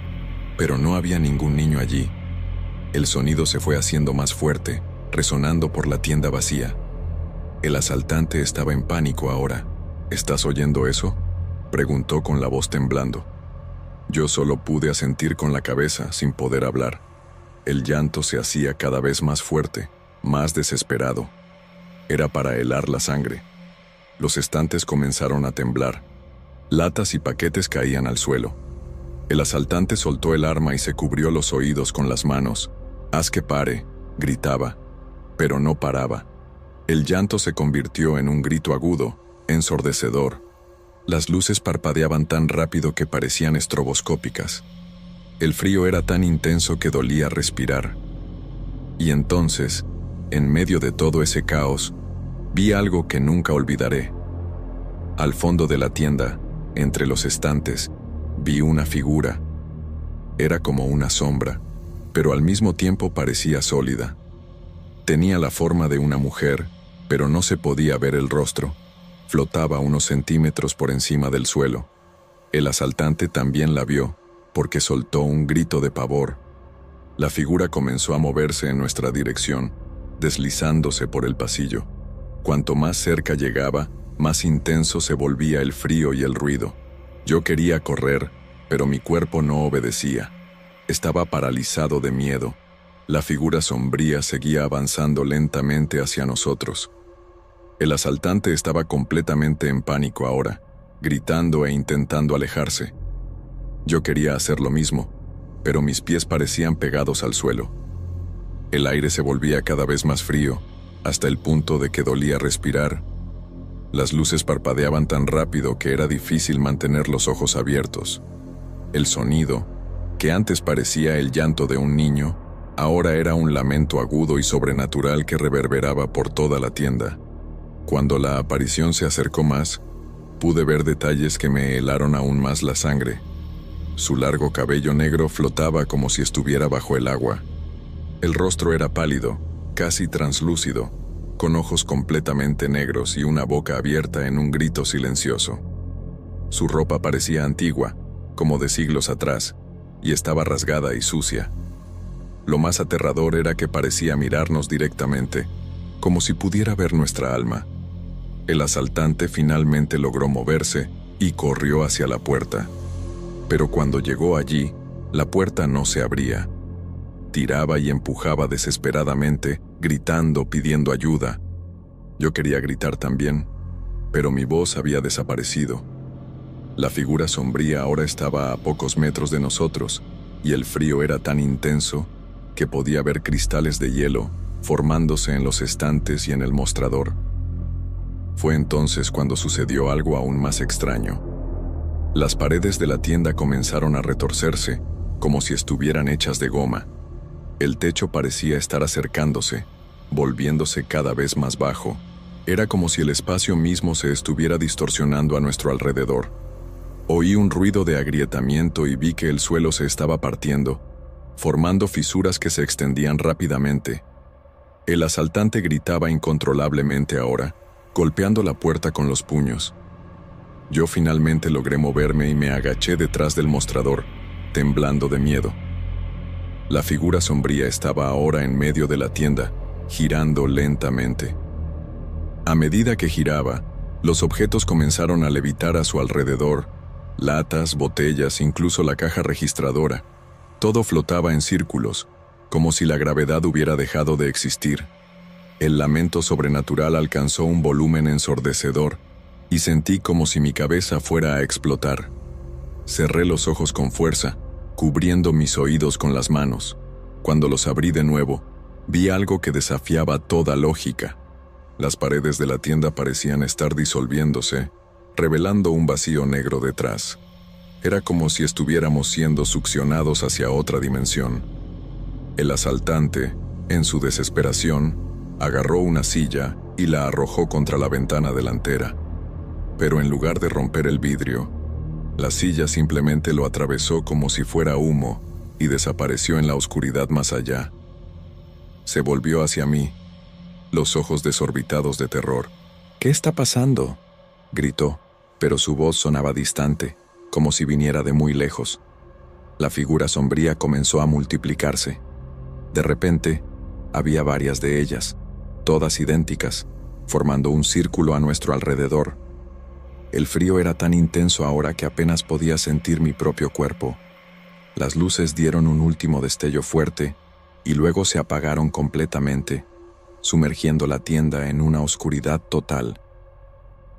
pero no había ningún niño allí. El sonido se fue haciendo más fuerte, resonando por la tienda vacía. El asaltante estaba en pánico ahora. «¿Estás oyendo eso?», preguntó con la voz temblando. Yo solo pude asentir con la cabeza sin poder hablar. El llanto se hacía cada vez más fuerte, más desesperado. Era para helar la sangre. Los estantes comenzaron a temblar. Latas y paquetes caían al suelo. El asaltante soltó el arma y se cubrió los oídos con las manos. «Haz que pare», gritaba, pero no paraba. El llanto se convirtió en un grito agudo, ensordecedor. Las luces parpadeaban tan rápido que parecían estroboscópicas. El frío era tan intenso que dolía respirar. Y entonces, en medio de todo ese caos, vi algo que nunca olvidaré. Al fondo de la tienda, entre los estantes, vi una figura. Era como una sombra, pero al mismo tiempo parecía sólida. Tenía la forma de una mujer, pero no se podía ver el rostro. Flotaba unos centímetros por encima del suelo. El asaltante también la vio, porque soltó un grito de pavor. La figura comenzó a moverse en nuestra dirección, deslizándose por el pasillo. Cuanto más cerca llegaba, más intenso se volvía el frío y el ruido. Yo quería correr, pero mi cuerpo no obedecía. Estaba paralizado de miedo. La figura sombría seguía avanzando lentamente hacia nosotros. El asaltante estaba completamente en pánico ahora, gritando e intentando alejarse. Yo quería hacer lo mismo, pero mis pies parecían pegados al suelo. El aire se volvía cada vez más frío, hasta el punto de que dolía respirar. Las luces parpadeaban tan rápido que era difícil mantener los ojos abiertos. El sonido, que antes parecía el llanto de un niño, ahora era un lamento agudo y sobrenatural que reverberaba por toda la tienda. Cuando la aparición se acercó más, pude ver detalles que me helaron aún más la sangre. Su largo cabello negro flotaba como si estuviera bajo el agua. El rostro era pálido, casi translúcido, con ojos completamente negros y una boca abierta en un grito silencioso. Su ropa parecía antigua, como de siglos atrás, y estaba rasgada y sucia. Lo más aterrador era que parecía mirarnos directamente, como si pudiera ver nuestra alma. El asaltante finalmente logró moverse y corrió hacia la puerta. Pero cuando llegó allí, la puerta no se abría. Tiraba y empujaba desesperadamente, gritando, pidiendo ayuda. Yo quería gritar también, pero mi voz había desaparecido. La figura sombría ahora estaba a pocos metros de nosotros, y el frío era tan intenso que podía ver cristales de hielo formándose en los estantes y en el mostrador. Fue entonces cuando sucedió algo aún más extraño. Las paredes de la tienda comenzaron a retorcerse, como si estuvieran hechas de goma. El techo parecía estar acercándose, volviéndose cada vez más bajo. Era como si el espacio mismo se estuviera distorsionando a nuestro alrededor. Oí un ruido de agrietamiento y vi que el suelo se estaba partiendo, formando fisuras que se extendían rápidamente. El asaltante gritaba incontrolablemente ahora, golpeando la puerta con los puños. Yo finalmente logré moverme y me agaché detrás del mostrador, temblando de miedo. La figura sombría estaba ahora en medio de la tienda, girando lentamente. A medida que giraba, los objetos comenzaron a levitar a su alrededor: latas, botellas, incluso la caja registradora. Todo flotaba en círculos, como si la gravedad hubiera dejado de existir. El lamento sobrenatural alcanzó un volumen ensordecedor, y sentí como si mi cabeza fuera a explotar. Cerré los ojos con fuerza, cubriendo mis oídos con las manos. Cuando los abrí de nuevo, vi algo que desafiaba toda lógica. Las paredes de la tienda parecían estar disolviéndose, revelando un vacío negro detrás. Era como si estuviéramos siendo succionados hacia otra dimensión. El asaltante, en su desesperación, agarró una silla y la arrojó contra la ventana delantera. Pero en lugar de romper el vidrio, la silla simplemente lo atravesó como si fuera humo y desapareció en la oscuridad más allá. Se volvió hacia mí, los ojos desorbitados de terror. «¿Qué está pasando?», gritó, pero su voz sonaba distante, como si viniera de muy lejos. La figura sombría comenzó a multiplicarse. De repente, había varias de ellas, todas idénticas, formando un círculo a nuestro alrededor. El frío era tan intenso ahora que apenas podía sentir mi propio cuerpo. Las luces dieron un último destello fuerte y luego se apagaron completamente, sumergiendo la tienda en una oscuridad total.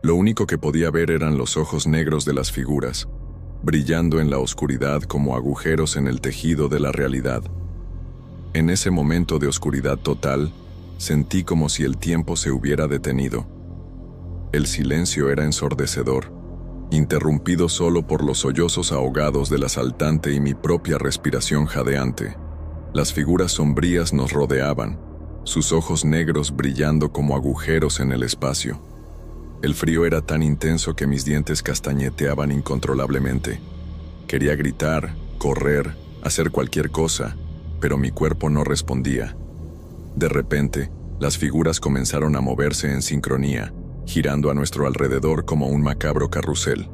Lo único que podía ver eran los ojos negros de las figuras, brillando en la oscuridad como agujeros en el tejido de la realidad. En ese momento de oscuridad total, sentí como si el tiempo se hubiera detenido. El silencio era ensordecedor, interrumpido solo por los sollozos ahogados del asaltante y mi propia respiración jadeante. Las figuras sombrías nos rodeaban, sus ojos negros brillando como agujeros en el espacio. El frío era tan intenso que mis dientes castañeteaban incontrolablemente. Quería gritar, correr, hacer cualquier cosa, pero mi cuerpo no respondía. De repente, las figuras comenzaron a moverse en sincronía, girando a nuestro alrededor como un macabro carrusel.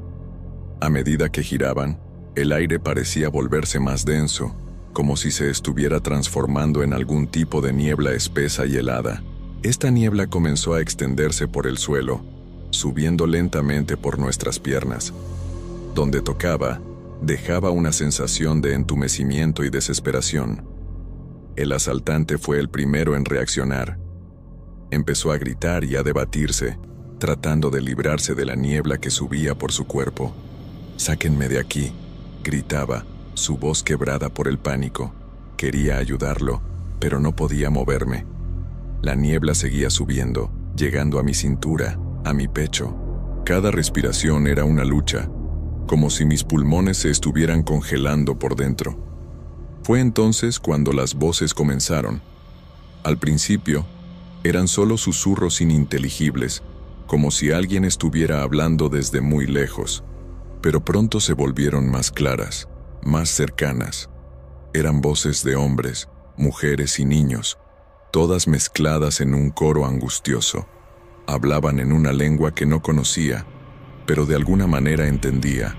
A medida que giraban, el aire parecía volverse más denso, como si se estuviera transformando en algún tipo de niebla espesa y helada. Esta niebla comenzó a extenderse por el suelo, subiendo lentamente por nuestras piernas. Donde tocaba, dejaba una sensación de entumecimiento y desesperación. El asaltante fue el primero en reaccionar. Empezó a gritar y a debatirse, tratando de librarse de la niebla que subía por su cuerpo. «Sáquenme de aquí», gritaba, su voz quebrada por el pánico. Quería ayudarlo, pero no podía moverme. La niebla seguía subiendo, llegando a mi cintura, a mi pecho. Cada respiración era una lucha, como si mis pulmones se estuvieran congelando por dentro. Fue entonces cuando las voces comenzaron. Al principio, eran solo susurros ininteligibles, como si alguien estuviera hablando desde muy lejos, pero pronto se volvieron más claras, más cercanas. Eran voces de hombres, mujeres y niños, todas mezcladas en un coro angustioso. Hablaban en una lengua que no conocía, pero de alguna manera entendía.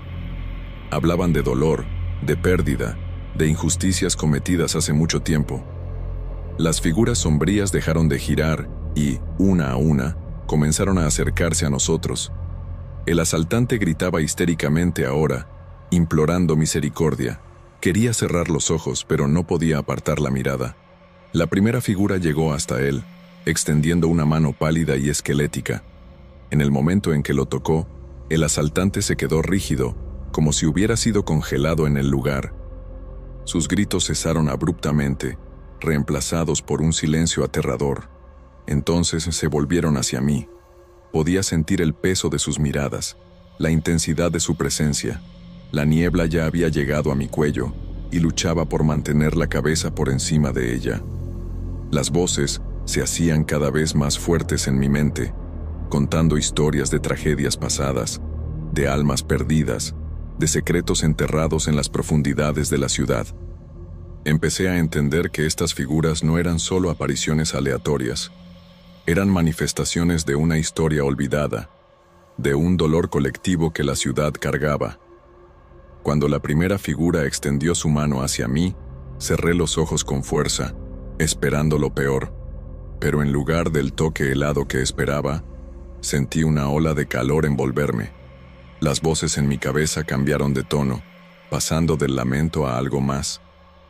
Hablaban de dolor, de pérdida, de injusticias cometidas hace mucho tiempo. Las figuras sombrías dejaron de girar y, una a una, comenzaron a acercarse a nosotros. El asaltante gritaba histéricamente ahora, implorando misericordia. Quería cerrar los ojos, pero no podía apartar la mirada. La primera figura llegó hasta él, extendiendo una mano pálida y esquelética. En el momento en que lo tocó, el asaltante se quedó rígido, como si hubiera sido congelado en el lugar. Sus gritos cesaron abruptamente, reemplazados por un silencio aterrador. Entonces se volvieron hacia mí. Podía sentir el peso de sus miradas, la intensidad de su presencia. La niebla ya había llegado a mi cuello y luchaba por mantener la cabeza por encima de ella. Las voces se hacían cada vez más fuertes en mi mente, contando historias de tragedias pasadas, de almas perdidas, de secretos enterrados en las profundidades de la ciudad. Empecé a entender que estas figuras no eran solo apariciones aleatorias, eran manifestaciones de una historia olvidada, de un dolor colectivo que la ciudad cargaba. Cuando la primera figura extendió su mano hacia mí, cerré los ojos con fuerza, esperando lo peor, pero en lugar del toque helado que esperaba, sentí una ola de calor envolverme. Las voces en mi cabeza cambiaron de tono, pasando del lamento a algo más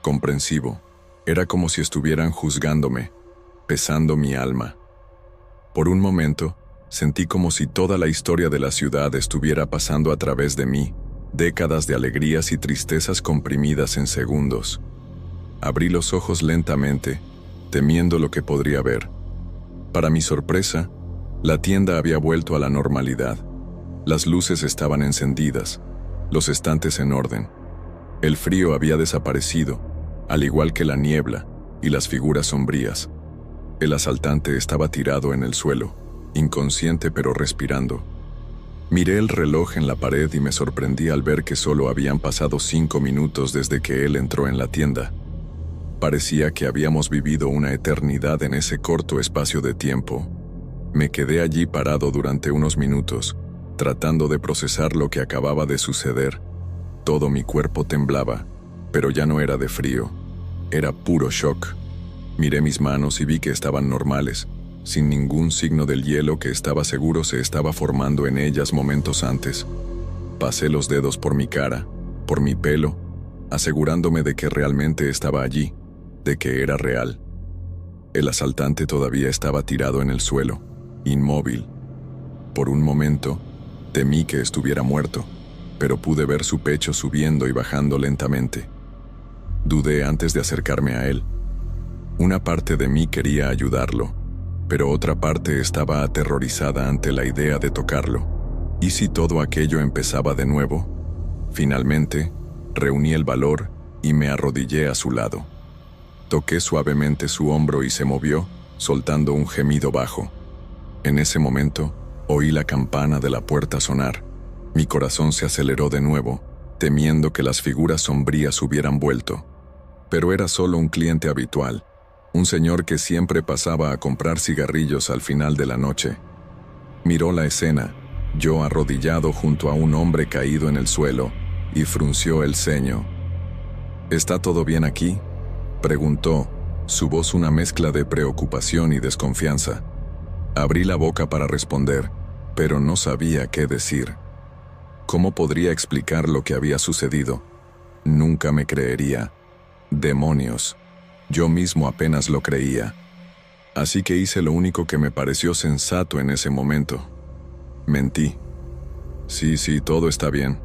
comprensivo. Era como si estuvieran juzgándome, pesando mi alma. Por un momento, sentí como si toda la historia de la ciudad estuviera pasando a través de mí, décadas de alegrías y tristezas comprimidas en segundos. Abrí los ojos lentamente, temiendo lo que podría ver. Para mi sorpresa, la tienda había vuelto a la normalidad. Las luces estaban encendidas, los estantes en orden. El frío había desaparecido, al igual que la niebla y las figuras sombrías. El asaltante estaba tirado en el suelo, inconsciente pero respirando. Miré el reloj en la pared y me sorprendí al ver que solo habían pasado 5 minutos desde que él entró en la tienda. Parecía que habíamos vivido una eternidad en ese corto espacio de tiempo. Me quedé allí parado durante unos minutos, tratando de procesar lo que acababa de suceder. Todo mi cuerpo temblaba, pero ya no era de frío, era puro shock. Miré mis manos y vi que estaban normales, sin ningún signo del hielo que estaba seguro se estaba formando en ellas momentos antes. Pasé los dedos por mi cara, por mi pelo, asegurándome de que realmente estaba allí, de que era real. El asaltante todavía estaba tirado en el suelo, inmóvil. Por un momento, temí que estuviera muerto, pero pude ver su pecho subiendo y bajando lentamente. Dudé antes de acercarme a él. Una parte de mí quería ayudarlo, pero otra parte estaba aterrorizada ante la idea de tocarlo. ¿Y si todo aquello empezaba de nuevo? Finalmente, reuní el valor y me arrodillé a su lado. Toqué suavemente su hombro y se movió, soltando un gemido bajo. En ese momento, oí la campana de la puerta sonar. Mi corazón se aceleró de nuevo, temiendo que las figuras sombrías hubieran vuelto. Pero era solo un cliente habitual, un señor que siempre pasaba a comprar cigarrillos al final de la noche. Miró la escena, yo arrodillado junto a un hombre caído en el suelo, y frunció el ceño. ¿Está todo bien aquí?, preguntó, su voz una mezcla de preocupación y desconfianza. Abrí la boca para responder, pero no sabía qué decir. ¿Cómo podría explicar lo que había sucedido? Nunca me creería. Demonios. Yo mismo apenas lo creía. Así que hice lo único que me pareció sensato en ese momento. Mentí. Sí, todo está bien,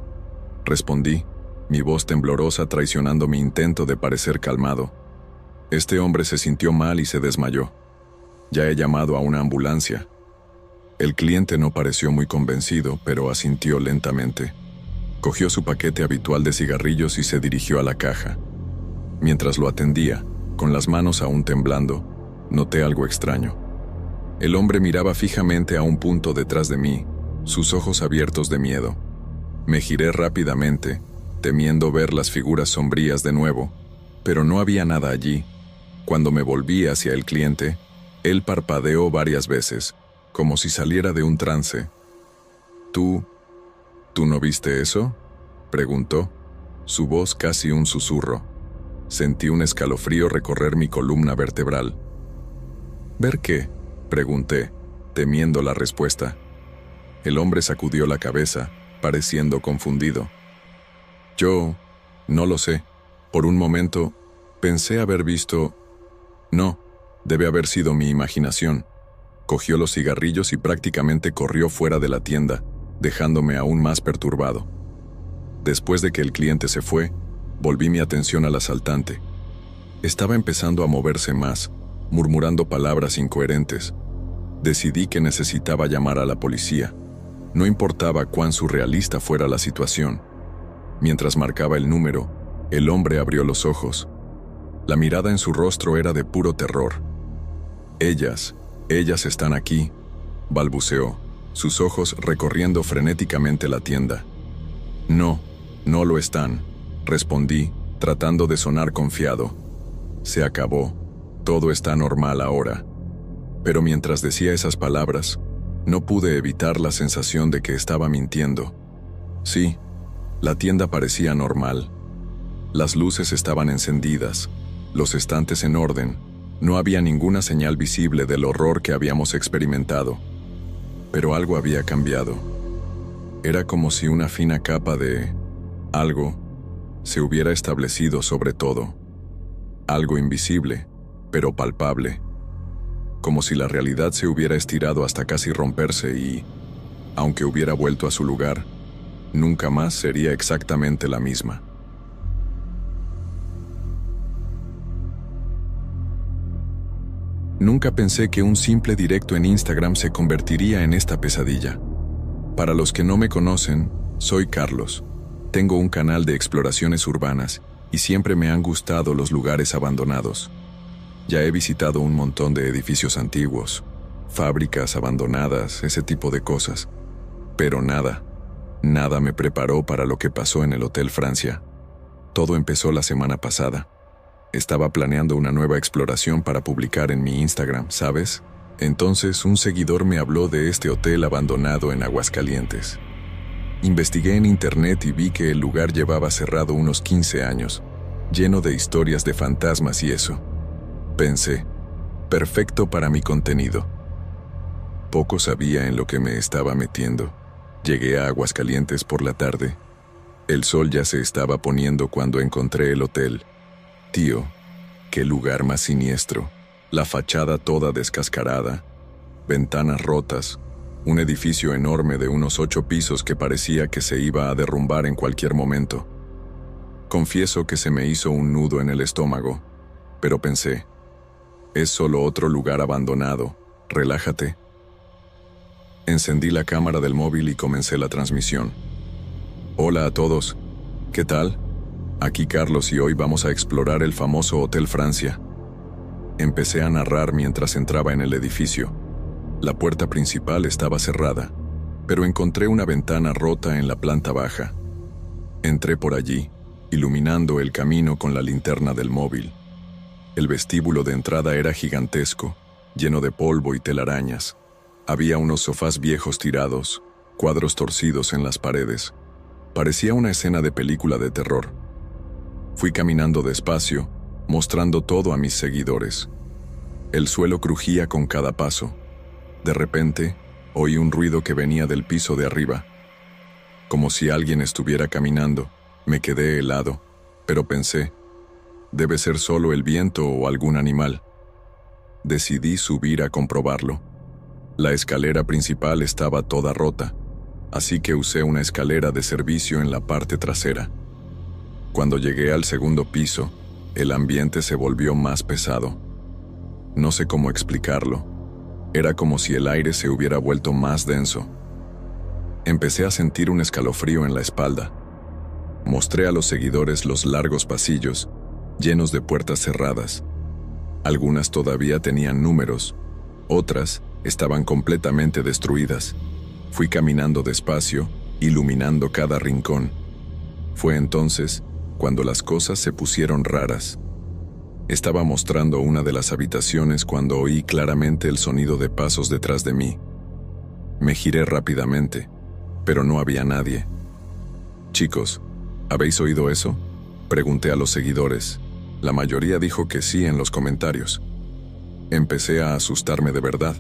respondí, mi voz temblorosa traicionando mi intento de parecer calmado. Este hombre se sintió mal y se desmayó. Ya he llamado a una ambulancia. El cliente no pareció muy convencido, pero asintió lentamente. Cogió su paquete habitual de cigarrillos y se dirigió a la caja. Mientras lo atendía, con las manos aún temblando, noté algo extraño. El hombre miraba fijamente a un punto detrás de mí, sus ojos abiertos de miedo. Me giré rápidamente, temiendo ver las figuras sombrías de nuevo, pero no había nada allí. Cuando me volví hacia el cliente, él parpadeó varias veces, como si saliera de un trance. ¿Tú no viste eso?», preguntó, su voz casi un susurro. Sentí un escalofrío recorrer mi columna vertebral. «¿Ver qué?», pregunté, temiendo la respuesta. El hombre sacudió la cabeza, pareciendo confundido. «Yo no lo sé. Por un momento, pensé haber visto... No, debe haber sido mi imaginación». Cogió los cigarrillos y prácticamente corrió fuera de la tienda, dejándome aún más perturbado. Después de que el cliente se fue, volví mi atención al asaltante. Estaba empezando a moverse más, murmurando palabras incoherentes. Decidí que necesitaba llamar a la policía. No importaba cuán surrealista fuera la situación. Mientras marcaba el número, el hombre abrió los ojos. La mirada en su rostro era de puro terror. Ellas están aquí», balbuceó, sus ojos recorriendo frenéticamente la tienda. No lo están», respondí, tratando de sonar confiado. «Se acabó. Todo está normal ahora». Pero mientras decía esas palabras, no pude evitar la sensación de que estaba mintiendo. Sí, la tienda parecía normal. Las luces estaban encendidas, los estantes en orden. No había ninguna señal visible del horror que habíamos experimentado. Pero algo había cambiado. Era como si una fina capa de algo se hubiera establecido sobre todo. Algo invisible, pero palpable. Como si la realidad se hubiera estirado hasta casi romperse y, aunque hubiera vuelto a su lugar, nunca más sería exactamente la misma. Nunca pensé que un simple directo en Instagram se convertiría en esta pesadilla. Para los que no me conocen, soy Carlos. Tengo un canal de exploraciones urbanas y siempre me han gustado los lugares abandonados. Ya he visitado un montón de edificios antiguos, fábricas abandonadas, ese tipo de cosas. Pero nada me preparó para lo que pasó en el Hotel Francia. Todo empezó la semana pasada. Estaba planeando una nueva exploración para publicar en mi Instagram, ¿sabes? Entonces un seguidor me habló de este hotel abandonado en Aguascalientes. Investigué en internet y vi que el lugar llevaba cerrado unos 15 años, lleno de historias de fantasmas y eso. Pensé, perfecto para mi contenido. Poco sabía en lo que me estaba metiendo. Llegué a Aguascalientes por la tarde. El sol ya se estaba poniendo cuando encontré el hotel. Tío, qué lugar más siniestro. La fachada toda descascarada, ventanas rotas, un edificio enorme de unos 8 pisos que parecía que se iba a derrumbar en cualquier momento. Confieso que se me hizo un nudo en el estómago, pero pensé, es solo otro lugar abandonado, relájate. Encendí la cámara del móvil y comencé la transmisión. Hola a todos, ¿qué tal? Aquí Carlos y hoy vamos a explorar el famoso Hotel Francia. Empecé a narrar mientras entraba en el edificio. La puerta principal estaba cerrada, pero encontré una ventana rota en la planta baja. Entré por allí, iluminando el camino con la linterna del móvil. El vestíbulo de entrada era gigantesco, lleno de polvo y telarañas. Había unos sofás viejos tirados, cuadros torcidos en las paredes. Parecía una escena de película de terror. Fui caminando despacio, mostrando todo a mis seguidores. El suelo crujía con cada paso. De repente, oí un ruido que venía del piso de arriba. Como si alguien estuviera caminando. Me quedé helado, pero pensé, debe ser solo el viento o algún animal. Decidí subir a comprobarlo. La escalera principal estaba toda rota, así que usé una escalera de servicio en la parte trasera. Cuando llegué al segundo piso, el ambiente se volvió más pesado. No sé cómo explicarlo, Era como si el aire se hubiera vuelto más denso. Empecé a sentir un escalofrío en la espalda. Mostré a los seguidores los largos pasillos, llenos de puertas cerradas. Algunas todavía tenían números, otras estaban completamente destruidas. Fui caminando despacio, iluminando cada rincón. Fue entonces cuando las cosas se pusieron raras. Estaba mostrando una de las habitaciones cuando oí claramente el sonido de pasos detrás de mí. Me giré rápidamente, pero no había nadie. «Chicos, ¿habéis oído eso?», pregunté a los seguidores. La mayoría dijo que sí en los comentarios. Empecé a asustarme de verdad,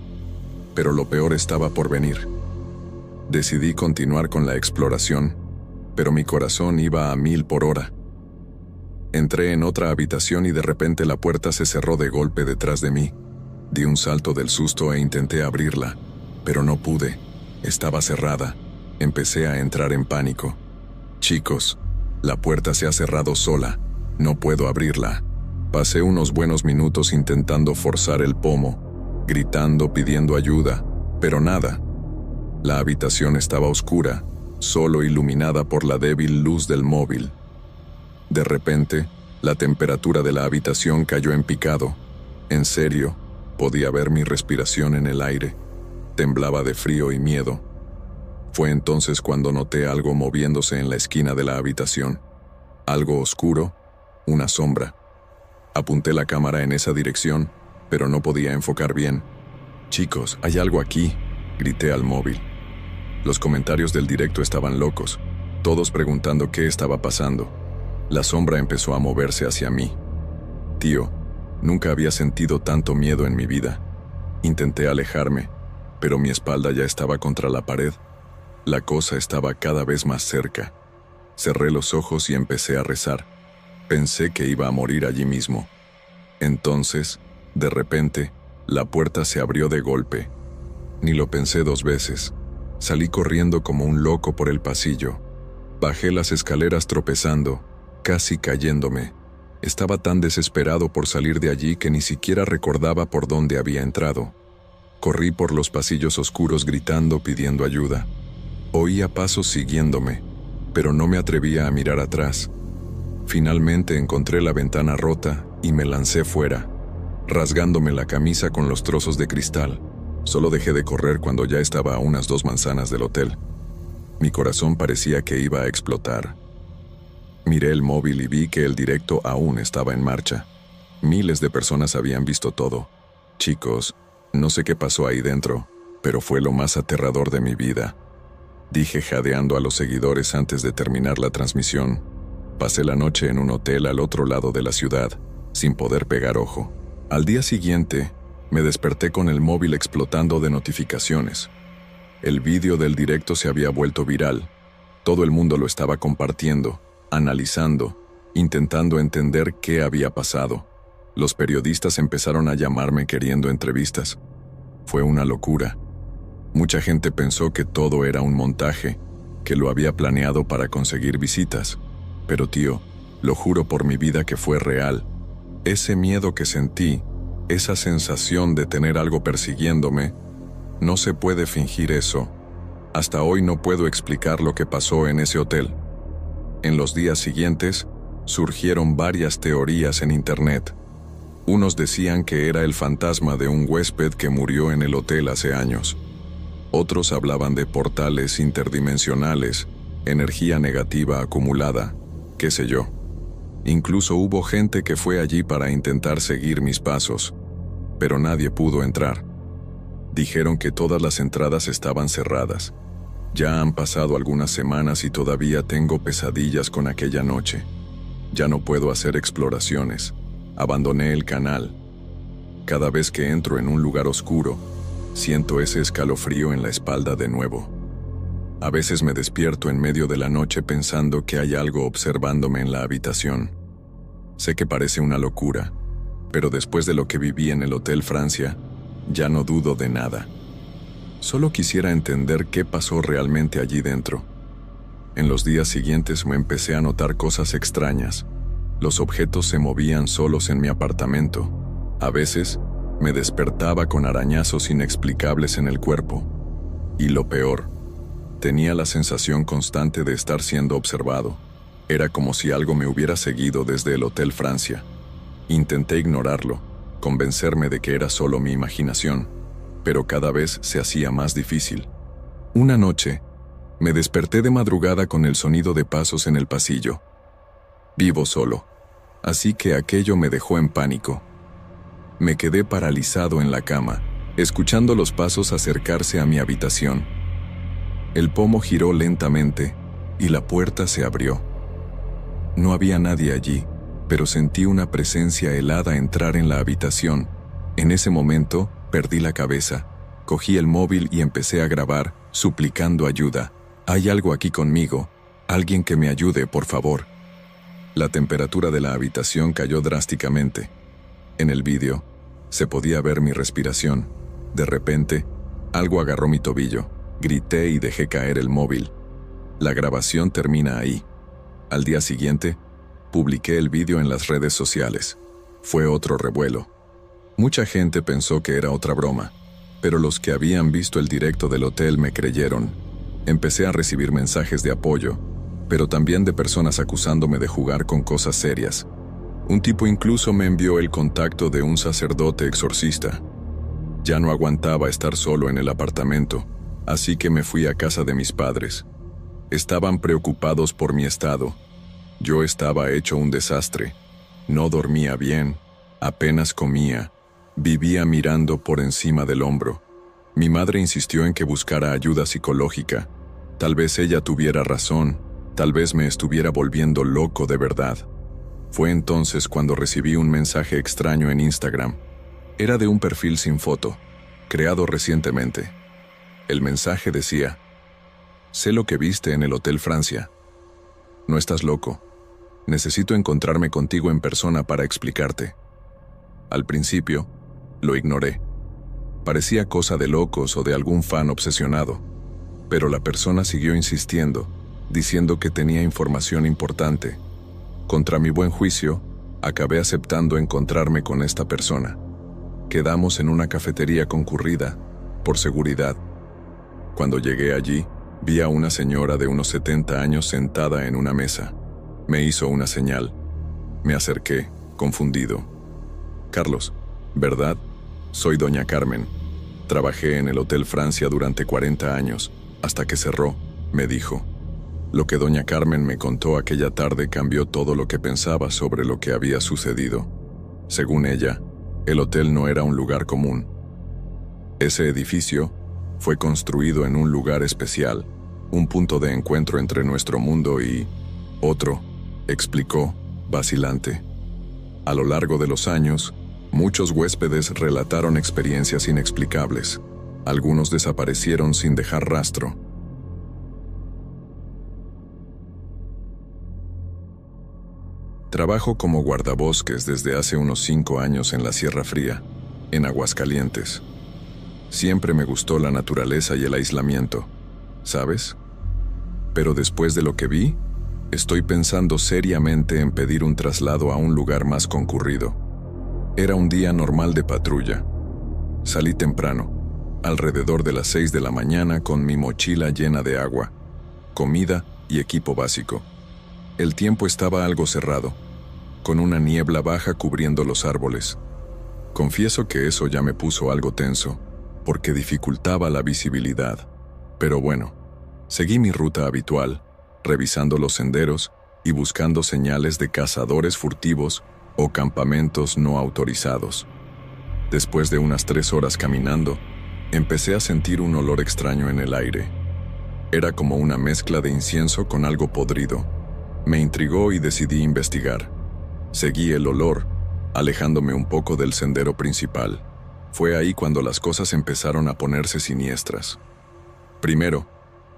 pero lo peor estaba por venir. Decidí continuar con la exploración, pero mi corazón iba a 1000 por hora. Entré en otra habitación y de repente la puerta se cerró de golpe detrás de mí. Di un salto del susto e intenté abrirla, pero no pude. Estaba cerrada. Empecé a entrar en pánico. «Chicos, la puerta se ha cerrado sola. No puedo abrirla». Pasé unos buenos minutos intentando forzar el pomo, gritando, pidiendo ayuda, pero nada. La habitación estaba oscura, solo iluminada por la débil luz del móvil. De repente, la temperatura de la habitación cayó en picado. En serio, podía ver mi respiración en el aire. Temblaba de frío y miedo. Fue entonces cuando noté algo moviéndose en la esquina de la habitación. Algo oscuro, una sombra. Apunté la cámara en esa dirección, pero no podía enfocar bien. «Chicos, hay algo aquí», grité al móvil. Los comentarios del directo estaban locos, todos preguntando qué estaba pasando. La sombra empezó a moverse hacia mí. «Tío, nunca había sentido tanto miedo en mi vida». Intenté alejarme, pero mi espalda ya estaba contra la pared. La cosa estaba cada vez más cerca. Cerré los ojos y empecé a rezar. Pensé que iba a morir allí mismo. Entonces, de repente, la puerta se abrió de golpe. Ni lo pensé 2 veces. Salí corriendo como un loco por el pasillo. Bajé las escaleras tropezando, casi cayéndome. Estaba tan desesperado por salir de allí que ni siquiera recordaba por dónde había entrado. Corrí por los pasillos oscuros gritando, pidiendo ayuda. Oía pasos siguiéndome, pero no me atrevía a mirar atrás. Finalmente encontré la ventana rota y me lancé fuera, rasgándome la camisa con los trozos de cristal. Solo dejé de correr cuando ya estaba a unas 2 manzanas del hotel. Mi corazón parecía que iba a explotar. Miré el móvil y vi que el directo aún estaba en marcha. Miles de personas habían visto todo. Chicos, no sé qué pasó ahí dentro, pero fue lo más aterrador de mi vida. Dije jadeando a los seguidores antes de terminar la transmisión. Pasé la noche en un hotel al otro lado de la ciudad, sin poder pegar ojo. Al día siguiente, me desperté con el móvil explotando de notificaciones. El vídeo del directo se había vuelto viral. Todo el mundo lo estaba compartiendo, analizando, intentando entender qué había pasado. Los periodistas empezaron a llamarme queriendo entrevistas. Fue una locura. Mucha gente pensó que todo era un montaje, que lo había planeado para conseguir visitas. Pero tío, lo juro por mi vida que fue real. Ese miedo que sentí, esa sensación de tener algo persiguiéndome, no se puede fingir eso. Hasta hoy no puedo explicar lo que pasó en ese hotel. En los días siguientes, surgieron varias teorías en internet. Unos decían que era el fantasma de un huésped que murió en el hotel hace años. Otros hablaban de portales interdimensionales, energía negativa acumulada, qué sé yo. Incluso hubo gente que fue allí para intentar seguir mis pasos, pero nadie pudo entrar. Dijeron que todas las entradas estaban cerradas. Ya han pasado algunas semanas y todavía tengo pesadillas con aquella noche. Ya no puedo hacer exploraciones. Abandoné el canal. Cada vez que entro en un lugar oscuro, siento ese escalofrío en la espalda de nuevo. A veces me despierto en medio de la noche pensando que hay algo observándome en la habitación. Sé que parece una locura, pero después de lo que viví en el Hotel Francia, ya no dudo de nada. Solo quisiera entender qué pasó realmente allí dentro. En los días siguientes me empecé a notar cosas extrañas. Los objetos se movían solos en mi apartamento. A veces, Me despertaba con arañazos inexplicables en el cuerpo. Y lo peor, tenía la sensación constante de estar siendo observado. Era como si algo me hubiera seguido desde el Hotel Francia. Intenté ignorarlo, convencerme de que era solo mi imaginación, pero cada vez se hacía más difícil. Una noche, me desperté de madrugada con el sonido de pasos en el pasillo. Vivo solo, así que aquello me dejó en pánico. Me quedé paralizado en la cama, escuchando los pasos acercarse a mi habitación. El pomo giró lentamente y la puerta se abrió. No había nadie allí, pero sentí una presencia helada entrar en la habitación. En ese momento, perdí la cabeza, cogí el móvil y empecé a grabar, suplicando ayuda. «Hay algo aquí conmigo. Alguien que me ayude, por favor». La temperatura de la habitación cayó drásticamente. En el vídeo, se podía ver mi respiración. De repente, algo agarró mi tobillo. Grité y dejé caer el móvil. La grabación termina ahí. Al día siguiente, publiqué el vídeo en las redes sociales. Fue otro revuelo. Mucha gente pensó que era otra broma, pero los que habían visto el directo del hotel me creyeron. Empecé a recibir mensajes de apoyo, pero también de personas acusándome de jugar con cosas serias. Un tipo incluso me envió el contacto de un sacerdote exorcista. Ya no aguantaba estar solo en el apartamento, así que me fui a casa de mis padres. Estaban preocupados por mi estado. Yo estaba hecho un desastre. No dormía bien, apenas comía, vivía mirando por encima del hombro. Mi madre insistió en que buscara ayuda psicológica. Tal vez ella tuviera razón, tal vez me estuviera volviendo loco de verdad. Fue entonces cuando recibí un mensaje extraño en Instagram. Era de un perfil sin foto, creado recientemente. El mensaje decía: «Sé lo que viste en el Hotel Francia. No estás loco. Necesito encontrarme contigo en persona para explicarte». Al principio, lo ignoré. Parecía cosa de locos o de algún fan obsesionado. Pero la persona siguió insistiendo, diciendo que tenía información importante. Contra mi buen juicio, acabé aceptando encontrarme con esta persona. Quedamos en una cafetería concurrida, por seguridad. Cuando llegué allí, vi a una señora de unos 70 años sentada en una mesa. Me hizo una señal. Me acerqué, confundido. «Carlos, ¿verdad? Soy doña Carmen. Trabajé en el Hotel Francia durante 40 años, hasta que cerró», me dijo. Lo que doña Carmen me contó aquella tarde cambió todo lo que pensaba sobre lo que había sucedido. Según ella, el hotel no era un lugar común. Ese edificio fue construido en un lugar especial, un punto de encuentro entre nuestro mundo y otro, explicó, vacilante. A lo largo de los años, muchos huéspedes relataron experiencias inexplicables. Algunos desaparecieron sin dejar rastro. Trabajo como guardabosques desde hace unos 5 años en la Sierra Fría, en Aguascalientes. Siempre me gustó la naturaleza y el aislamiento, ¿sabes? Pero después de lo que vi, estoy pensando seriamente en pedir un traslado a un lugar más concurrido. Era un día normal de patrulla. Salí temprano, alrededor de las 6 de la mañana, con mi mochila llena de agua, comida y equipo básico. El tiempo estaba algo cerrado, con una niebla baja cubriendo los árboles. Confieso que eso ya me puso algo tenso, porque dificultaba la visibilidad. Pero bueno, seguí mi ruta habitual, revisando los senderos y buscando señales de cazadores furtivos o campamentos no autorizados. Después de unas 3 horas caminando, empecé a sentir un olor extraño en el aire. Era como una mezcla de incienso con algo podrido. Me intrigó y decidí investigar. Seguí el olor, alejándome un poco del sendero principal. Fue ahí cuando las cosas empezaron a ponerse siniestras. Primero,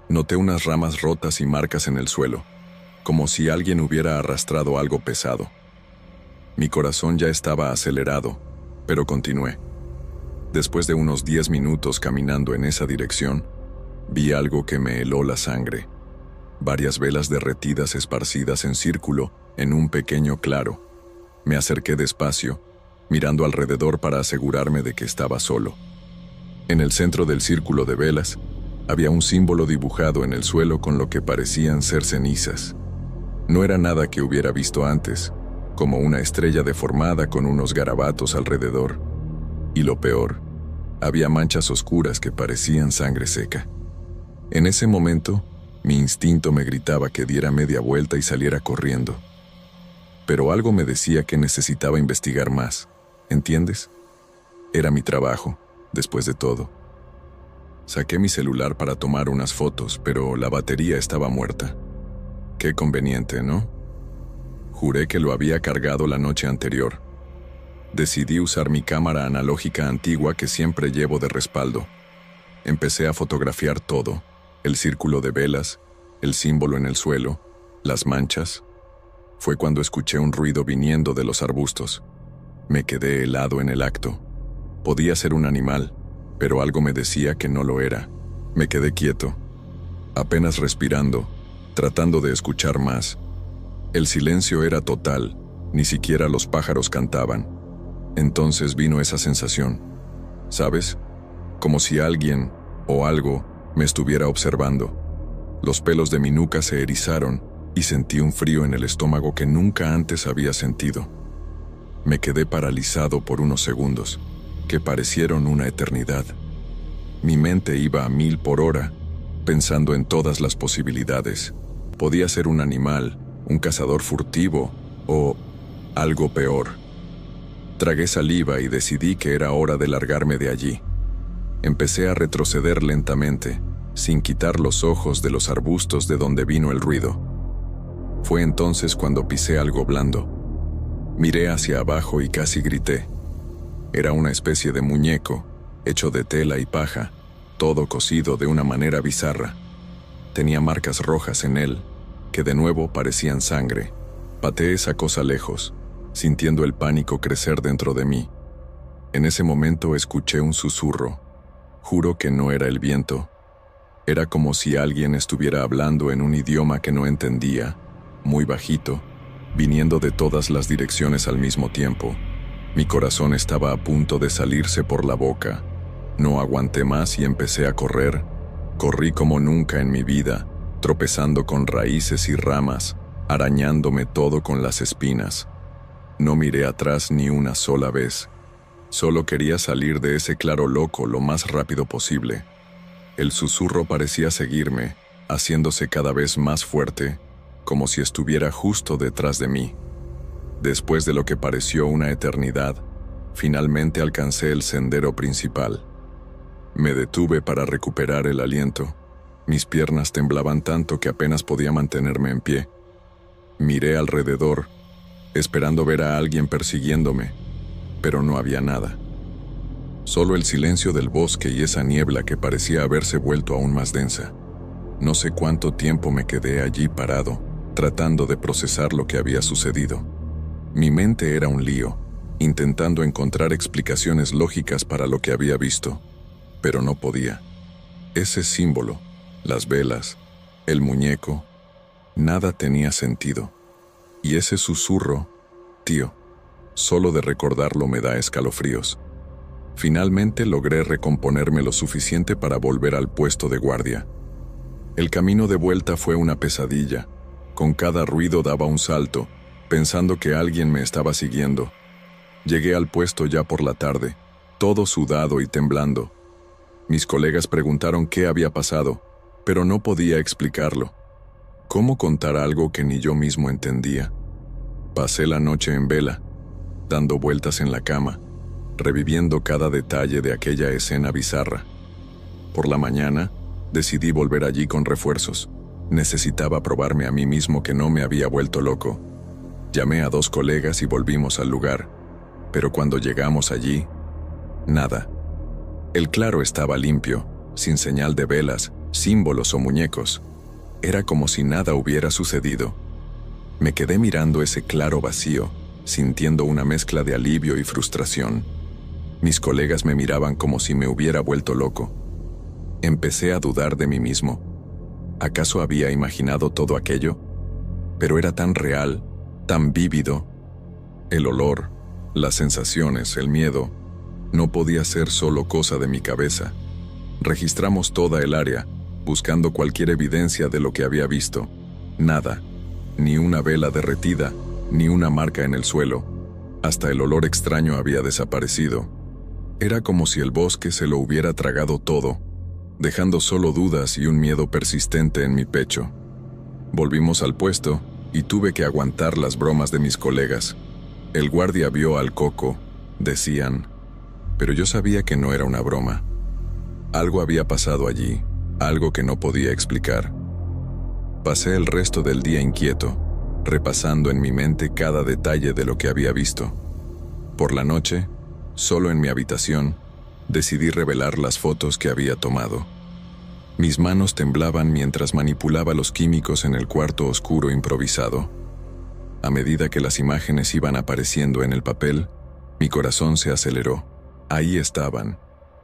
noté unas ramas rotas y marcas en el suelo, como si alguien hubiera arrastrado algo pesado. Mi corazón ya estaba acelerado, pero continué. Después de unos 10 minutos caminando en esa dirección, vi algo que me heló la sangre. Varias velas derretidas esparcidas en círculo en un pequeño claro. Me acerqué despacio, mirando alrededor para asegurarme de que estaba solo. En el centro del círculo de velas, había un símbolo dibujado en el suelo con lo que parecían ser cenizas. No era nada que hubiera visto antes, como una estrella deformada con unos garabatos alrededor. Y lo peor, había manchas oscuras que parecían sangre seca. En ese momento, mi instinto me gritaba que diera media vuelta y saliera corriendo. Pero algo me decía que necesitaba investigar más, ¿entiendes? Era mi trabajo, después de todo. Saqué mi celular para tomar unas fotos, pero la batería estaba muerta. Qué conveniente, ¿no? Juré que lo había cargado la noche anterior. Decidí usar mi cámara analógica antigua que siempre llevo de respaldo. Empecé a fotografiar todo: el círculo de velas, el símbolo en el suelo, las manchas. Fue cuando escuché un ruido viniendo de los arbustos. Me quedé helado en el acto. Podía ser un animal, pero algo me decía que no lo era. Me quedé quieto, apenas respirando, tratando de escuchar más. El silencio era total, ni siquiera los pájaros cantaban. Entonces vino esa sensación, ¿sabes? Como si alguien o algo me estuviera observando. Los pelos de mi nuca se erizaron y sentí un frío en el estómago que nunca antes había sentido. Me quedé paralizado por unos segundos, que parecieron una eternidad. Mi mente iba a 1000 por hora, pensando en todas las posibilidades. Podía ser un animal, un cazador furtivo o algo peor. Tragué saliva y decidí que era hora de largarme de allí. Empecé a retroceder lentamente, sin quitar los ojos de los arbustos de donde vino el ruido. Fue entonces cuando pisé algo blando. Miré hacia abajo y casi grité. Era una especie de muñeco, hecho de tela y paja, todo cosido de una manera bizarra. Tenía marcas rojas en él, que de nuevo parecían sangre. Pateé esa cosa lejos, sintiendo el pánico crecer dentro de mí. En ese momento escuché un susurro. Juro que no era el viento. Era como si alguien estuviera hablando en un idioma que no entendía, muy bajito, viniendo de todas las direcciones al mismo tiempo. Mi corazón estaba a punto de salirse por la boca. No aguanté más y empecé a correr. Corrí como nunca en mi vida, tropezando con raíces y ramas, arañándome todo con las espinas. No miré atrás ni una sola vez. Solo quería salir de ese claro loco lo más rápido posible. El susurro parecía seguirme, haciéndose cada vez más fuerte, como si estuviera justo detrás de mí. Después de lo que pareció una eternidad, finalmente alcancé el sendero principal. Me detuve para recuperar el aliento. Mis piernas temblaban tanto que apenas podía mantenerme en pie. Miré alrededor, esperando ver a alguien persiguiéndome, pero no había nada. Solo el silencio del bosque y esa niebla que parecía haberse vuelto aún más densa. No sé cuánto tiempo me quedé allí parado, tratando de procesar lo que había sucedido. Mi mente era un lío, intentando encontrar explicaciones lógicas para lo que había visto, pero no podía. Ese símbolo, las velas, el muñeco, nada tenía sentido. Y ese susurro, tío, solo de recordarlo me da escalofríos. Finalmente logré recomponerme lo suficiente para volver al puesto de guardia. El camino de vuelta fue una pesadilla. Con cada ruido daba un salto, pensando que alguien me estaba siguiendo. Llegué al puesto ya por la tarde, todo sudado y temblando. Mis colegas preguntaron qué había pasado, pero no podía explicarlo. ¿Cómo contar algo que ni yo mismo entendía? Pasé la noche en vela, dando vueltas en la cama, reviviendo cada detalle de aquella escena bizarra. Por la mañana, decidí volver allí con refuerzos. Necesitaba probarme a mí mismo que no me había vuelto loco. Llamé a 2 colegas y volvimos al lugar, pero cuando llegamos allí, nada. El claro estaba limpio, sin señal de velas, símbolos o muñecos. Era como si nada hubiera sucedido. Me quedé mirando ese claro vacío, sintiendo una mezcla de alivio y frustración. Mis colegas me miraban como si me hubiera vuelto loco. Empecé a dudar de mí mismo. ¿Acaso había imaginado todo aquello? Pero era tan real, tan vívido. El olor, Las sensaciones, el miedo, no podía ser solo cosa de mi cabeza. Registramos toda el área, buscando cualquier evidencia de lo que había visto. Nada, ni una vela derretida, ni una marca en el suelo. Hasta el olor extraño había desaparecido. Era como si el bosque se lo hubiera tragado todo, dejando solo dudas y un miedo persistente en mi pecho. Volvimos al puesto y tuve que aguantar las bromas de mis colegas. El guardia vio al Coco, decían, pero yo sabía que no era una broma. Algo había pasado allí, algo que no podía explicar. Pasé el resto del día inquieto, repasando en mi mente cada detalle de lo que había visto. Por la noche, solo en mi habitación, decidí revelar las fotos que había tomado. Mis manos temblaban mientras manipulaba los químicos en el cuarto oscuro improvisado. A medida que las imágenes iban apareciendo en el papel, mi corazón se aceleró. Ahí estaban,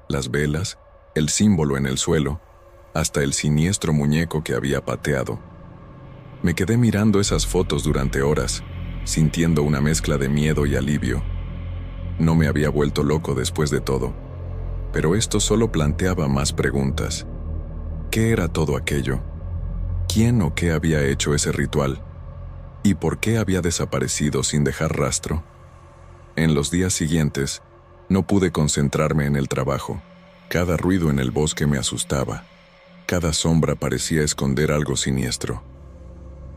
las velas, el símbolo en el suelo, hasta el siniestro muñeco que había pateado. Me quedé mirando esas fotos durante horas, sintiendo una mezcla de miedo y alivio. No me había vuelto loco después de todo, pero esto solo planteaba más preguntas. ¿Qué era todo aquello? ¿Quién o qué había hecho ese ritual? ¿Y por qué había desaparecido sin dejar rastro? En los días siguientes, no pude concentrarme en el trabajo. Cada ruido en el bosque me asustaba. Cada sombra parecía esconder algo siniestro.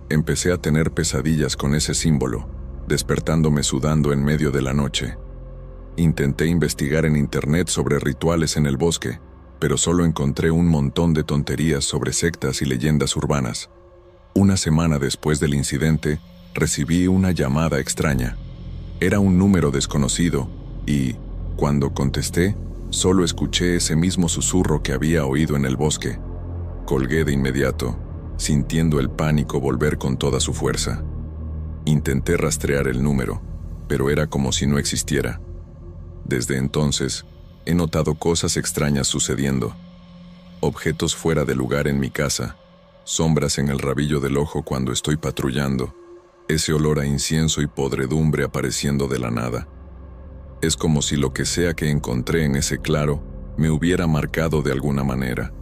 Empecé a tener pesadillas con ese símbolo, despertándome sudando en medio de la noche. Intenté investigar en internet sobre rituales en el bosque, pero solo encontré un montón de tonterías sobre sectas y leyendas urbanas. Una semana después del incidente, recibí una llamada extraña. Era un número desconocido y, cuando contesté, solo escuché ese mismo susurro que había oído en el bosque. Colgué de inmediato, sintiendo el pánico volver con toda su fuerza. Intenté rastrear el número, pero era como si no existiera. Desde entonces, he notado cosas extrañas sucediendo. Objetos fuera de lugar en mi casa, sombras en el rabillo del ojo cuando estoy patrullando, ese olor a incienso y podredumbre apareciendo de la nada. Es como si lo que sea que encontré en ese claro me hubiera marcado de alguna manera.